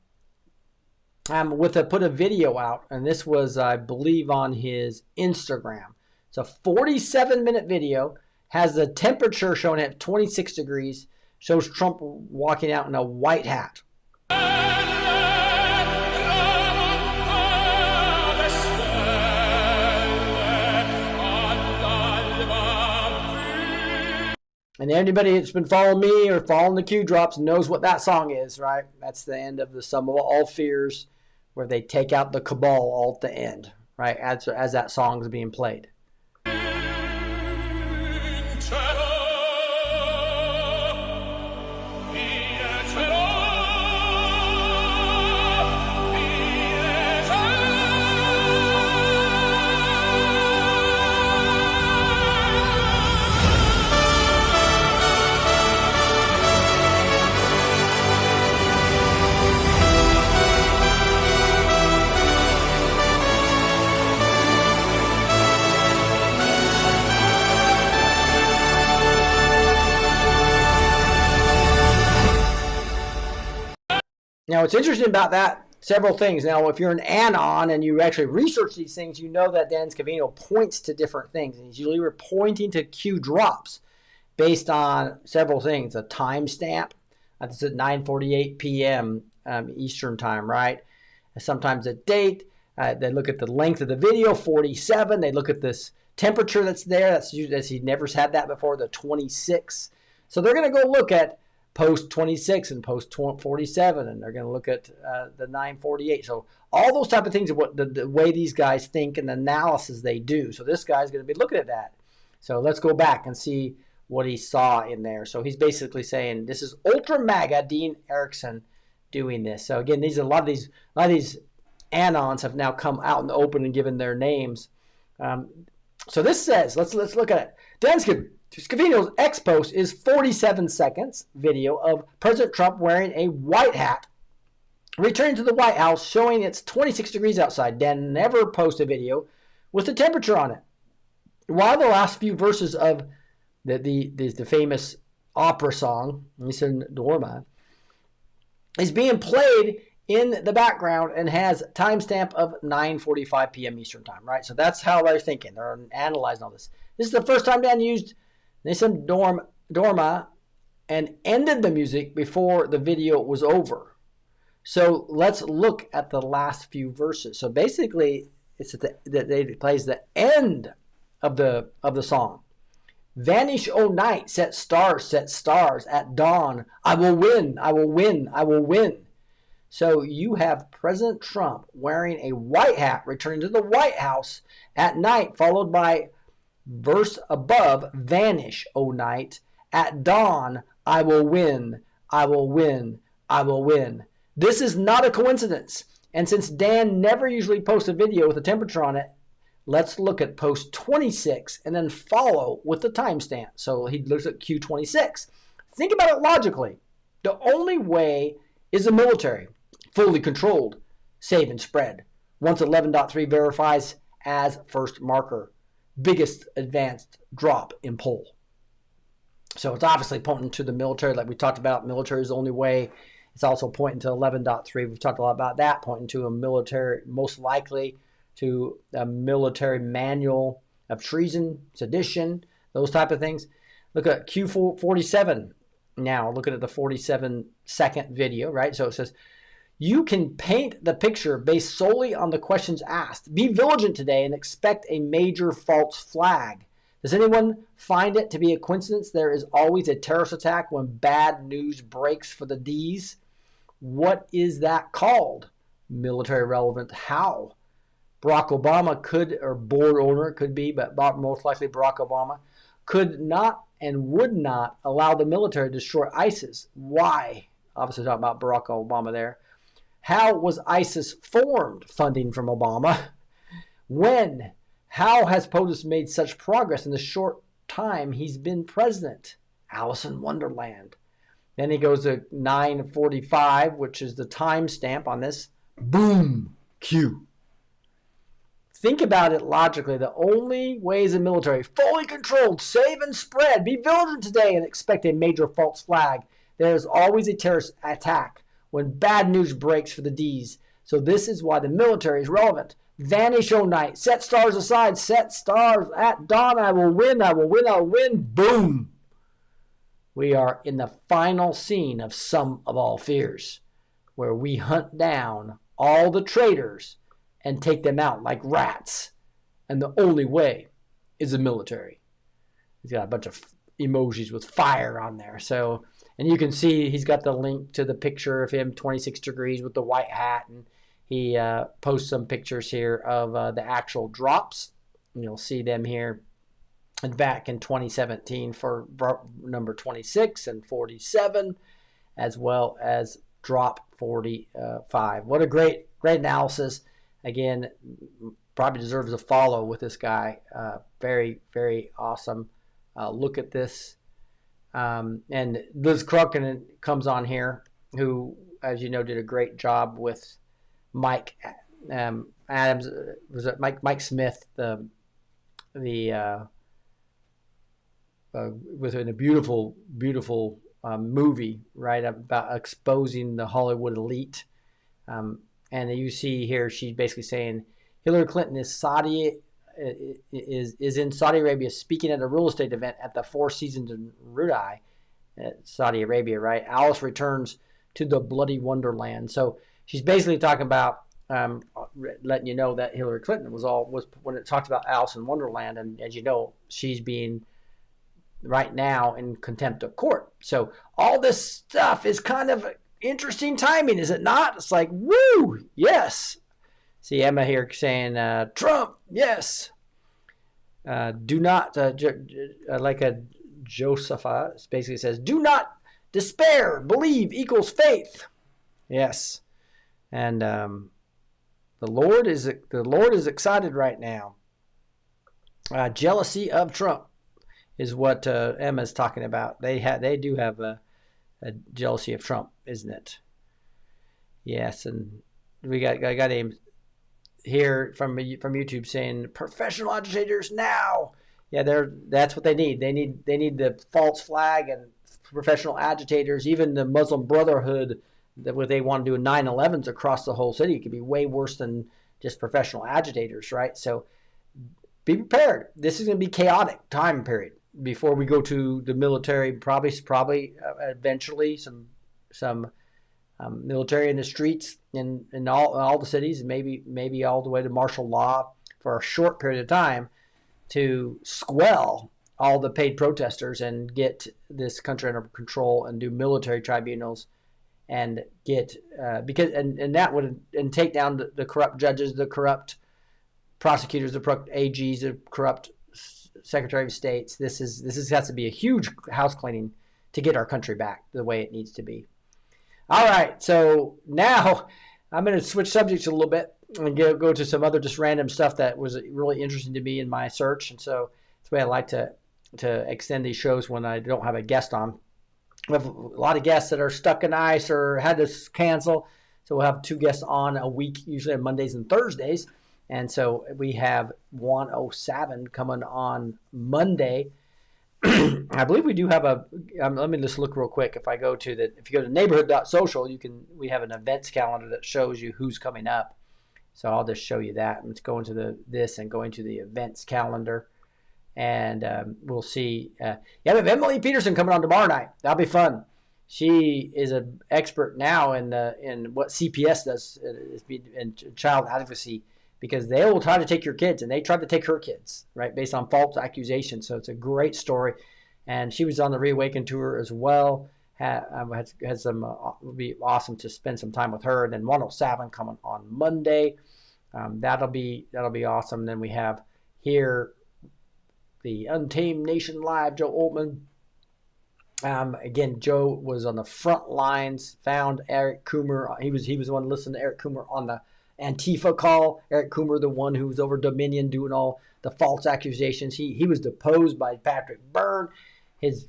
put a video out, and this was, I believe, on his Instagram. It's a 47-minute video, has the temperature shown at 26 degrees, shows Trump walking out in a white hat. And anybody that's been following me or following the Q drops knows what that song is, right? That's the end of the Sum of All Fears, where they take out the cabal all at the end, right? As that song is being played. Now, what's interesting about that, several things. Now, if you're an Anon and you actually research these things, you know that Dan Scavino points to different things. And he's usually pointing to Q drops based on several things. A timestamp, that's at 9:48 p.m. Eastern time, right? And sometimes a date. They look at the length of the video, 47. They look at this temperature that's there. That's he never had that before, the 26. So they're going to go look at post 26 and post 47, and they're going to look at the 9:48. So all those type of things are what the way these guys think and the analysis they do. So this guy's going to be looking at that. So let's go back and see what he saw in there. So he's basically saying this is Ultra MAGA Dean Erickson doing this. So again, a lot of these Anons have now come out in the open and given their names. So this says, let's look at it. Dan Scavino's X post is 47 seconds video of President Trump wearing a white hat, returning to the White House, showing it's 26 degrees outside. Dan never posted a video with the temperature on it. While the last few verses of the famous opera song, Listen Dorma, is being played in the background and has timestamp of 9:45 p.m. Eastern time, right? So that's how they're thinking. They're analyzing all this. This is the first time Dan used Listen Dorma and ended the music before the video was over. So let's look at the last few verses. So basically, it's it plays the end of the song. Vanish, O night, set stars at dawn. I will win, I will win, I will win. So you have President Trump wearing a white hat returning to the White House at night, followed by verse above, vanish, O night, at dawn, I will win, I will win, I will win. This is not a coincidence. And since Dan never usually posts a video with a temperature on it, let's look at post 26 and then follow with the timestamp. So he looks at Q26. Think about it logically. The only way is the military, fully controlled, save and spread. Once 11.3 verifies as first marker, biggest advanced drop in poll. So it's obviously pointing to the military, like we talked about. Military is the only way. It's also pointing to 11.3. We've talked a lot about that, pointing to a military, most likely to a military manual of treason, sedition, those type of things. Look at Q47 now, looking at the 47-second video, right? So it says, you can paint the picture based solely on the questions asked. Be vigilant today and expect a major false flag. Does anyone find it to be a coincidence there is always a terrorist attack when bad news breaks for the D's? What is that called? Military relevant. How? Barack Obama could, or board owner could be, but most likely Barack Obama, could not and would not allow the military to destroy ISIS. Why? Obviously talking about Barack Obama there. How was ISIS formed? Funding from Obama. When? How has POTUS made such progress in the short time he's been president? Alice in Wonderland. Then he goes to 9:45, which is the timestamp on this. Boom. Q. Think about it logically. The only way is the military, fully controlled, save and spread. Be vigilant today and expect a major false flag. There is always a terrorist attack when bad news breaks for the D's. So this is why the military is relevant. Vanish, O night. Set stars aside. Set stars at dawn. I will win. I will win. I will win. Boom. We are in the final scene of Sum of All Fears, where we hunt down all the traitors and take them out like rats. And the only way is the military. He's got a bunch of emojis with fire on there. So, and you can see he's got the link to the picture of him 26 degrees with the white hat, and he posts some pictures here of the actual drops. And you'll see them here and back in 2017 for number 26 and 47, as well as drop 45. What a great analysis. Again, probably deserves a follow with this guy. Very, very awesome. Look at this. And Liz Crooken comes on here, who, as you know, did a great job with Mike Adams. Was it Mike Smith? Within a beautiful movie, right, about exposing the Hollywood elite. And you see here, she's basically saying Hillary Clinton is in Saudi Arabia speaking at a real estate event at the Four Seasons in Riyadh, Saudi Arabia, right? Alice returns to the bloody wonderland. So she's basically talking about letting you know that Hillary Clinton was when it talked about Alice in Wonderland, and as you know, she's being right now in contempt of court. So all this stuff is kind of interesting timing, is it not? It's like, woo, yes. See Emma here saying, Trump, yes. Do not, like a Josepha basically says, do not despair. Believe equals faith. Yes. And the Lord is excited right now. Jealousy of Trump is what Emma's talking about. They do have a jealousy of Trump, isn't it? Yes, and I got him here from YouTube saying professional agitators now. Yeah, that's what they need. They need the false flag and professional agitators. Even the Muslim Brotherhood, what they want to do 9/11s across the whole city, it could be way worse than just professional agitators, right? So be prepared. This is going to be chaotic time period. before we go to the military, probably eventually some military in the streets in all the cities, and maybe all the way to martial law for a short period of time to squell all the paid protesters and get this country under control and do military tribunals and get because that would take down the corrupt judges, the corrupt prosecutors, the corrupt AGs, the corrupt Secretary of States. This has to be a huge house cleaning to get our country back the way it needs to be. All right, so now I'm going to switch subjects a little bit and go to some other just random stuff that was really interesting to me in my search. And so that's the way I like to extend these shows when I don't have a guest on. We have a lot of guests that are stuck in ice or had to cancel. So we'll have 2 guests on a week, usually on Mondays and Thursdays. And so we have 107 coming on Monday. I believe we do have let me just look real quick. If you go to neighborhood.social, we have an events calendar that shows you who's coming up. So I'll just show you that. Let's go into this and go into the events calendar. And we'll see. We have Emily Peterson coming on tomorrow night. That'll be fun. She is an expert now in what CPS does in child advocacy, because they will try to take your kids, and they tried to take her kids, right, based on false accusations. So it's a great story. And she was on the Reawaken tour as well. Would be awesome to spend some time with her. And then 107 coming on Monday. That'll be awesome. Then we have here the Untamed Nation Live, Joe Altman. Again, Joe was on the front lines, found Eric Coomer. He was the one listening to Eric Coomer on the Antifa call. Eric Coomer, the one who was over Dominion doing all the false accusations. He was deposed by Patrick Byrne. His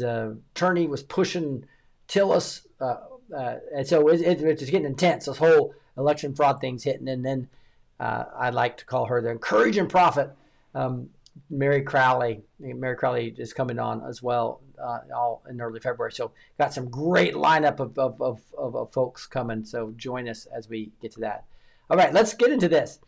attorney was pushing Tillis. And so it's getting intense. This whole election fraud thing's hitting. And then I like to call her the encouraging prophet, Mary Crowley. Mary Crowley is coming on as well, all in early February. So got some great lineup of folks coming. So join us as we get to that. All right, let's get into this.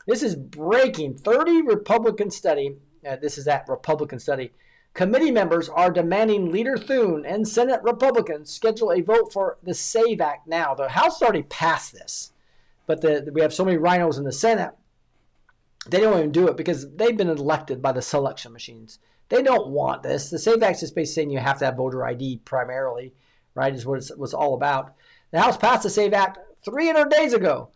This is breaking. 30 Republican study. This is that Republican study. Committee members are demanding Leader Thune and Senate Republicans schedule a vote for the SAVE Act now. The House already passed this, but we have so many rhinos in the Senate, they don't even do it because they've been elected by the selection machines. They don't want this. The SAVE Act is basically saying you have to have voter ID primarily, right, is what it's all about. The House passed the SAVE Act 300 days ago,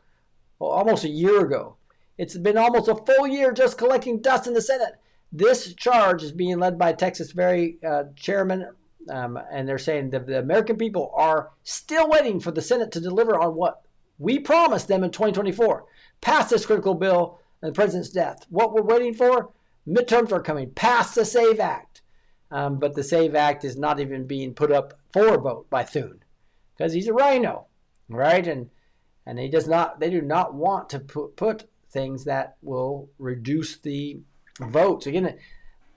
almost a year ago. It's been almost a full year just collecting dust in the Senate. This charge is being led by Texas Very chairman, and they're saying that the American people are still waiting for the Senate to deliver on what we promised them in 2024. Pass this critical bill and the president's death. What we're waiting for, midterms are coming. Pass the SAVE Act. But the SAVE Act is not even being put up for a vote by Thune because he's a rhino, right? And they do not want to put things that will reduce the votes. Again,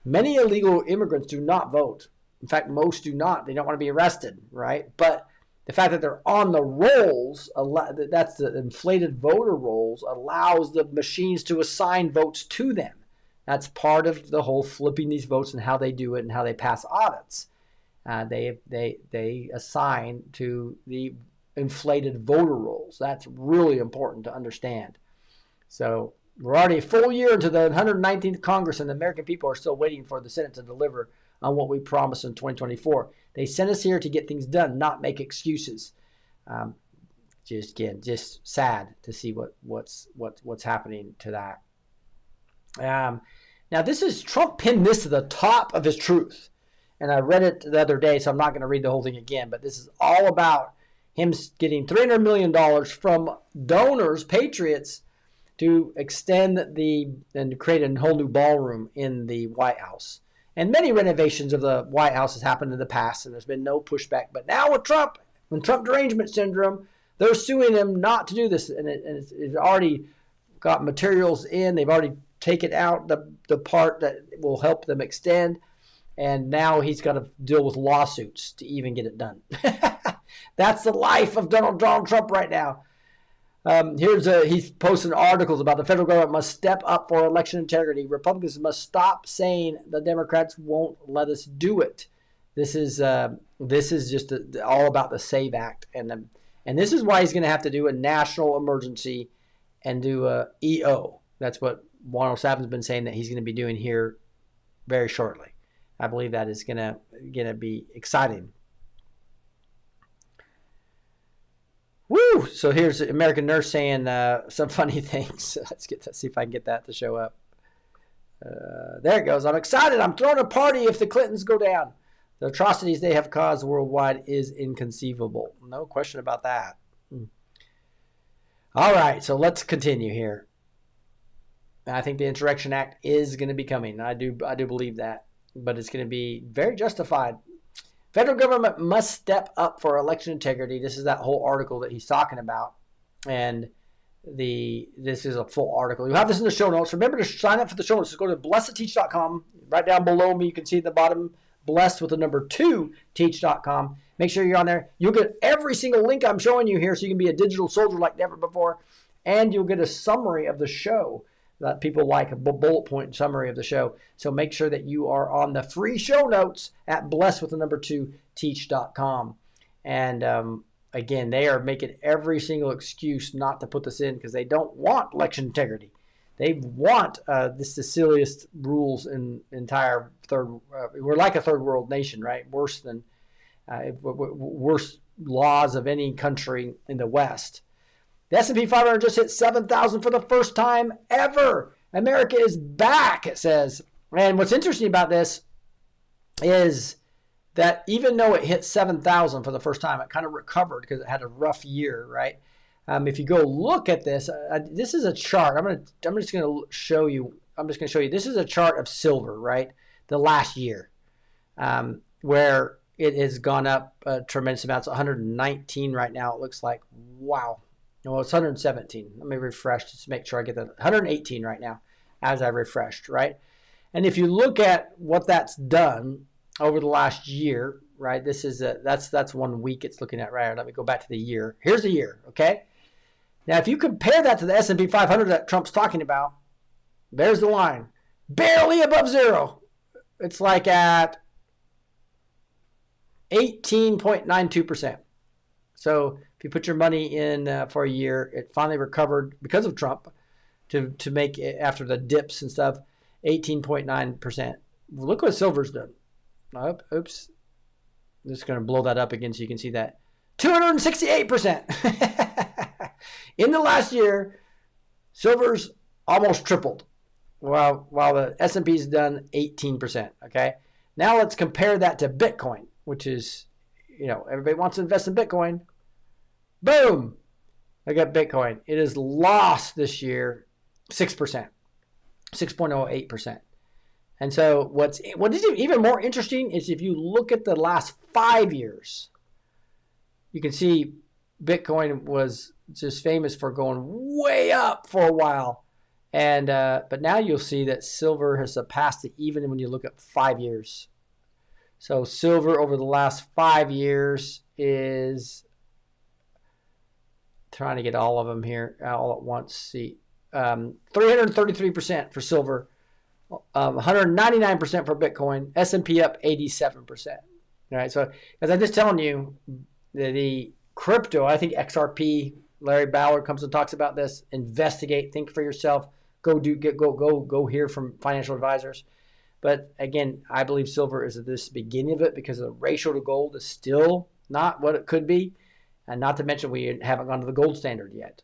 many illegal immigrants do not vote. In fact, most do not. They don't want to be arrested, right? But the fact that they're on the rolls, that's the inflated voter rolls, allows the machines to assign votes to them. That's part of the whole flipping these votes and how they do it and how they pass audits. They assign to the inflated voter rolls. That's really important to understand. So we're already a full year into the 119th Congress, and the American people are still waiting for the Senate to deliver on what we promised in 2024. They sent us here to get things done, not make excuses. Just sad to see what's happening to that. Now, Trump pinned this to the top of his truth, and I read it the other day, so I'm not going to read the whole thing again. But this is all about him getting $300 million from donors, patriots, to extend and create a whole new ballroom in the White House. And many renovations of the White House has happened in the past, and there's been no pushback. But now with Trump derangement syndrome, they're suing him not to do this. And it's already got materials in. They've already taken out the part that will help them extend. And now he's got to deal with lawsuits to even get it done. That's the life of Donald Trump right now. He's posting articles about the federal government must step up for election integrity. Republicans must stop saying the Democrats won't let us do it. This is just all about the SAVE Act, and this is why he's going to have to do a national emergency and do a EO. That's what 107's been saying that he's going to be doing here very shortly. I believe that is going to be exciting. Woo! So here's American Nurse saying some funny things. Let's see if I can get that to show up. There it goes. I'm excited. I'm throwing a party if the Clintons go down. The atrocities they have caused worldwide is inconceivable. No question about that. All right, so let's continue here. I think the Insurrection Act is going to be coming. I do believe that, but it's going to be very justified. Federal government must step up for election integrity. This is that whole article that he's talking about, and this is a full article. You'll have this in the show notes. Remember to sign up for the show notes. Just go to blessedteach.com. Right down below me, you can see at the bottom, blessed with the number 2 teach.com. Make sure you're on there. You'll get every single link I'm showing you here, so you can be a digital soldier like never before, and you'll get a summary of the show that people like, a bullet point summary of the show. So make sure that you are on the free show notes at blessed with the number 2 teach.com. And again, they are making every single excuse not to put this in because they don't want election integrity. They want the silliest rules in entire third. We're like a third world nation, right? Worse laws of any country in the West. The S&P 500 just hit 7,000 for the first time ever. America is back, it says. And what's interesting about this is that even though it hit 7,000 for the first time, it kind of recovered because it had a rough year, right? If you go look at this, this is a chart. I'm just going to show you. This is a chart of silver, right? The last year, where it has gone up a tremendous amount. It's 119 right now. It looks like, wow. No, it's 117. Let me refresh just to make sure I get that. 118 right now as I refreshed, right? And if you look at what that's done over the last year, right? This is that's 1 week it's looking at, right? Let me go back to the year. Here's the year, okay? Now, if you compare that to the S&P 500 that Trump's talking about, there's the line. Barely above zero. It's like at 18.92%. So if you put your money in for a year, it finally recovered because of Trump to make it, after the dips and stuff, 18.9%. Look what silver's done. Oops. I'm just going to blow that up again so you can see that. 268%. In the last year, silver's almost tripled, while the S&P's done 18%. Okay, now let's compare that to Bitcoin, which is, everybody wants to invest in Bitcoin. Boom! I got Bitcoin. It has lost this year 6%, 6.08%. And so what is even more interesting is if you look at the last 5 years, you can see Bitcoin was just famous for going way up for a while. And but now you'll see that silver has surpassed it even when you look at 5 years. So silver over the last 5 years is, trying to get all of them here all at once. See, 333% for silver, 199% for Bitcoin, S&P up 87%. All right, so as I'm just telling you, the crypto, I think XRP, Larry Ballard comes and talks about this. Investigate, think for yourself. Go hear from financial advisors. But again, I believe silver is at this beginning of it because the ratio to gold is still not what it could be. And not to mention we haven't gone to the gold standard yet.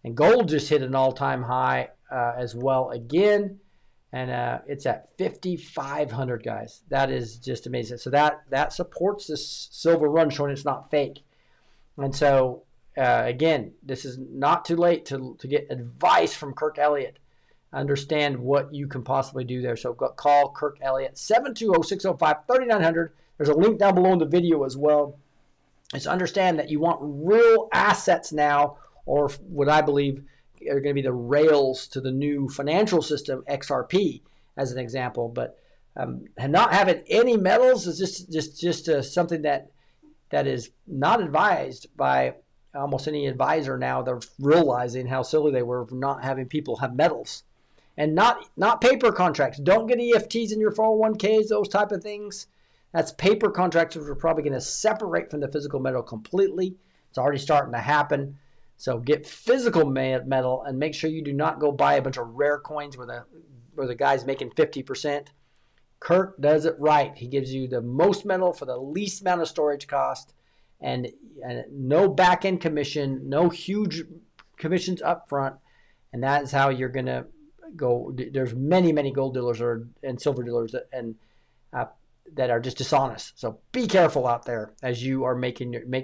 And gold just hit an all-time high as well again. And it's at 5,500, guys. That is just amazing. So that supports this silver run, showing it's not fake. And so, again, this is not too late to get advice from Kirk Elliott. Understand what you can possibly do there. So call Kirk Elliott, 720-605-3900. There's a link down below in the video as well. Just understand that you want real assets now, or what I believe are going to be the rails to the new financial system, XRP, as an example. But not having any metals is just something that is not advised by almost any advisor now, they're realizing how silly they were for not having people have medals. And not paper contracts. Don't get EFTs in your 401ks, those type of things. That's paper contracts, which are probably going to separate from the physical metal completely. It's already starting to happen. So get physical metal and make sure you do not go buy a bunch of rare coins where the guy's making 50%. Kirk does it right. He gives you the most metal for the least amount of storage cost, and no back-end commission, no huge commissions up front, and that is how you're going to go. There's many gold dealers and silver dealers that are just dishonest. So be careful out there as you are make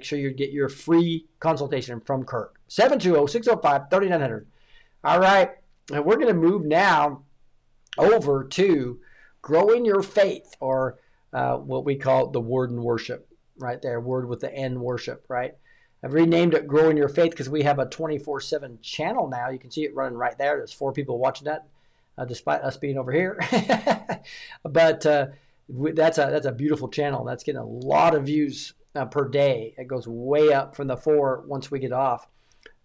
sure you get your free consultation from Kirk. 720-605-3900. All right, and we're going to move now over to growing your faith, or what we call the word and worship, right there, word with the N, worship, right? I've renamed it Growing Your Faith because we have a 24/7 channel now. You can see it running right there. There's 4 people watching that, despite us being over here. But that's a beautiful channel. That's getting a lot of views per day. It goes way up from the 4 once we get off.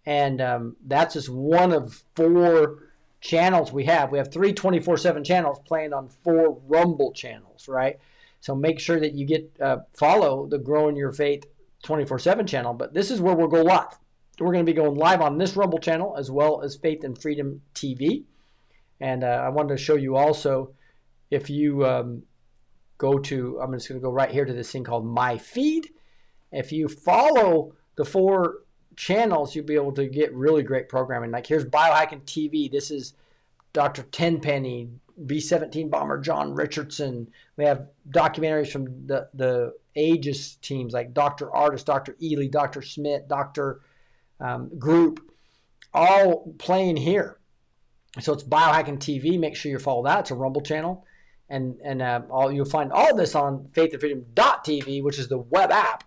And that's just one of 4 channels we have. We have 3 24/7 channels playing on 4 Rumble channels, right? So make sure that you follow the Growing Your Faith 24/7 channel. But this is where we'll go live. We're going to be going live on this Rumble channel as well as Faith and Freedom TV. And I wanted to show you also, if you go to, I'm just going to go right here to this thing called My Feed. If you follow the 4 channels, you'll be able to get really great programming. Like here's Biohacking TV. This is Dr. Tenpenny, B-17 bomber John Richardson. We have documentaries from the Aegis teams like Dr. Artist, Dr. Ely, Dr. Smith, Dr. Group, all playing here. So it's Biohacking TV. Make sure you follow that. It's a Rumble channel. And you'll find all this on faithandfreedom.tv, which is the web app,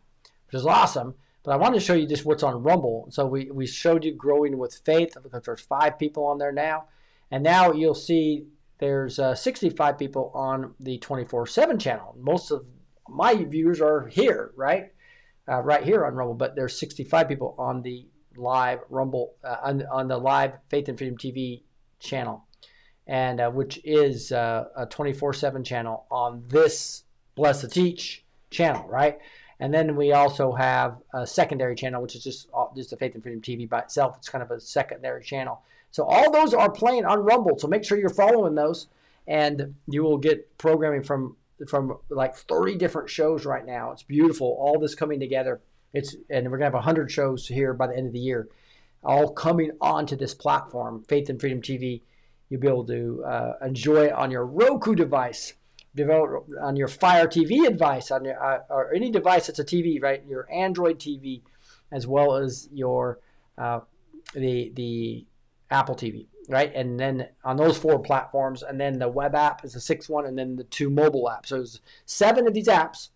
which is awesome. But I wanted to show you just what's on Rumble. So we showed you Growing with Faith, because there's 5 people on there now. And now you'll see there's 65 people on the 24/7 channel. Most of my viewers are here, right? Right here on Rumble. But there's 65 people on the live Rumble, on the live Faith and Freedom TV channel, and which is a 24/7 channel on this Bless to Teach channel, right? And then we also have a secondary channel, which is just the Faith and Freedom TV by itself. It's kind of a secondary channel. So all those are playing on Rumble. So make sure you're following those, and you will get programming from like 30 different shows right now. It's beautiful. All this coming together. And we're gonna have 100 shows here by the end of the year, all coming onto this platform, Faith and Freedom TV. You'll be able to enjoy it on your Roku device, develop on your Fire TV device, on your or any device that's a TV, right? Your Android TV, as well as your the Apple TV, right? And then on those 4 platforms, and then the web app is the 6th one, and then the 2 mobile apps. So there's 7 of these apps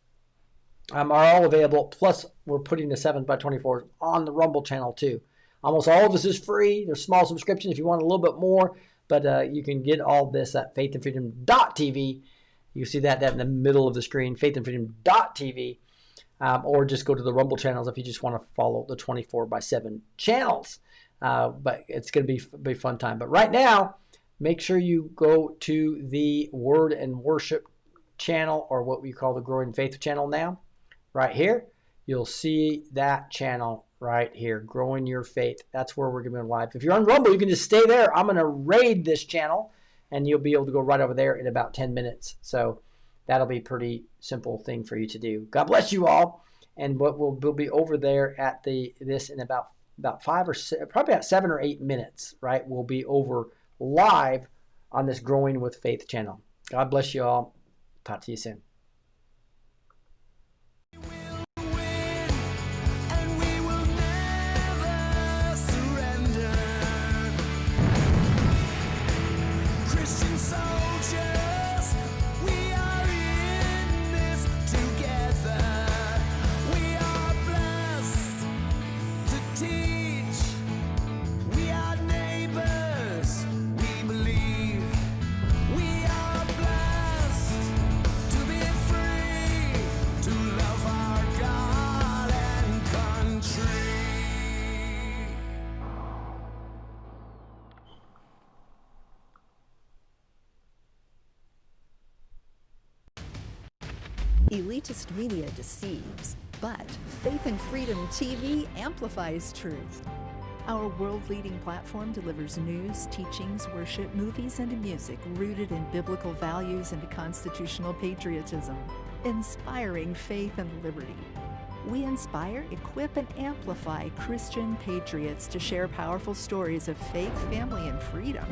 are all available. Plus, we're putting the 7x24 on the Rumble channel too. Almost all of this is free. There's small subscription if you want a little bit more. But you can get all this at faithandfreedom.tv. You see that in the middle of the screen, faithandfreedom.tv. Or just go to the Rumble channels if you just want to follow the 24/7 channels. But it's going to be a fun time. But right now, make sure you go to the Word and Worship channel, or what we call the Growing Faith channel now. Right here, you'll see that channel right here, Growing Your Faith. That's where we're going to be live. If you're on Rumble, you can just stay there. I'm going to raid this channel, and you'll be able to go right over there in about 10 minutes. So that'll be a pretty simple thing for you to do. God bless you all. And what we'll be over there at this in about 5 or 6, probably about 7 or 8 minutes, right? We'll be over live on this Growing with Faith channel. God bless you all. Talk to you soon.
To be
Elitist media deceives, but Faith and Freedom TV amplifies truth. Our world-leading platform delivers news, teachings, worship, movies, and music rooted in biblical values and constitutional patriotism, inspiring faith and liberty. We inspire, equip, and amplify Christian patriots to share powerful stories of faith, family, and freedom.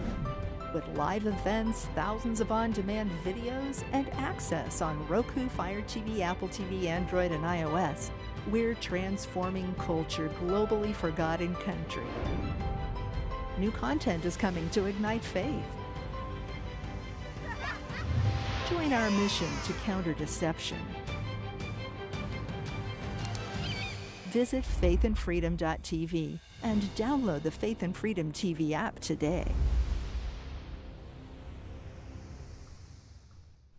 With live events, thousands of on-demand videos, and access on Roku, Fire TV, Apple TV, Android, and iOS, we're transforming culture globally for God and country. New content is coming to ignite faith. Join our mission to counter deception. Visit faithandfreedom.tv and download the Faith and Freedom TV app today.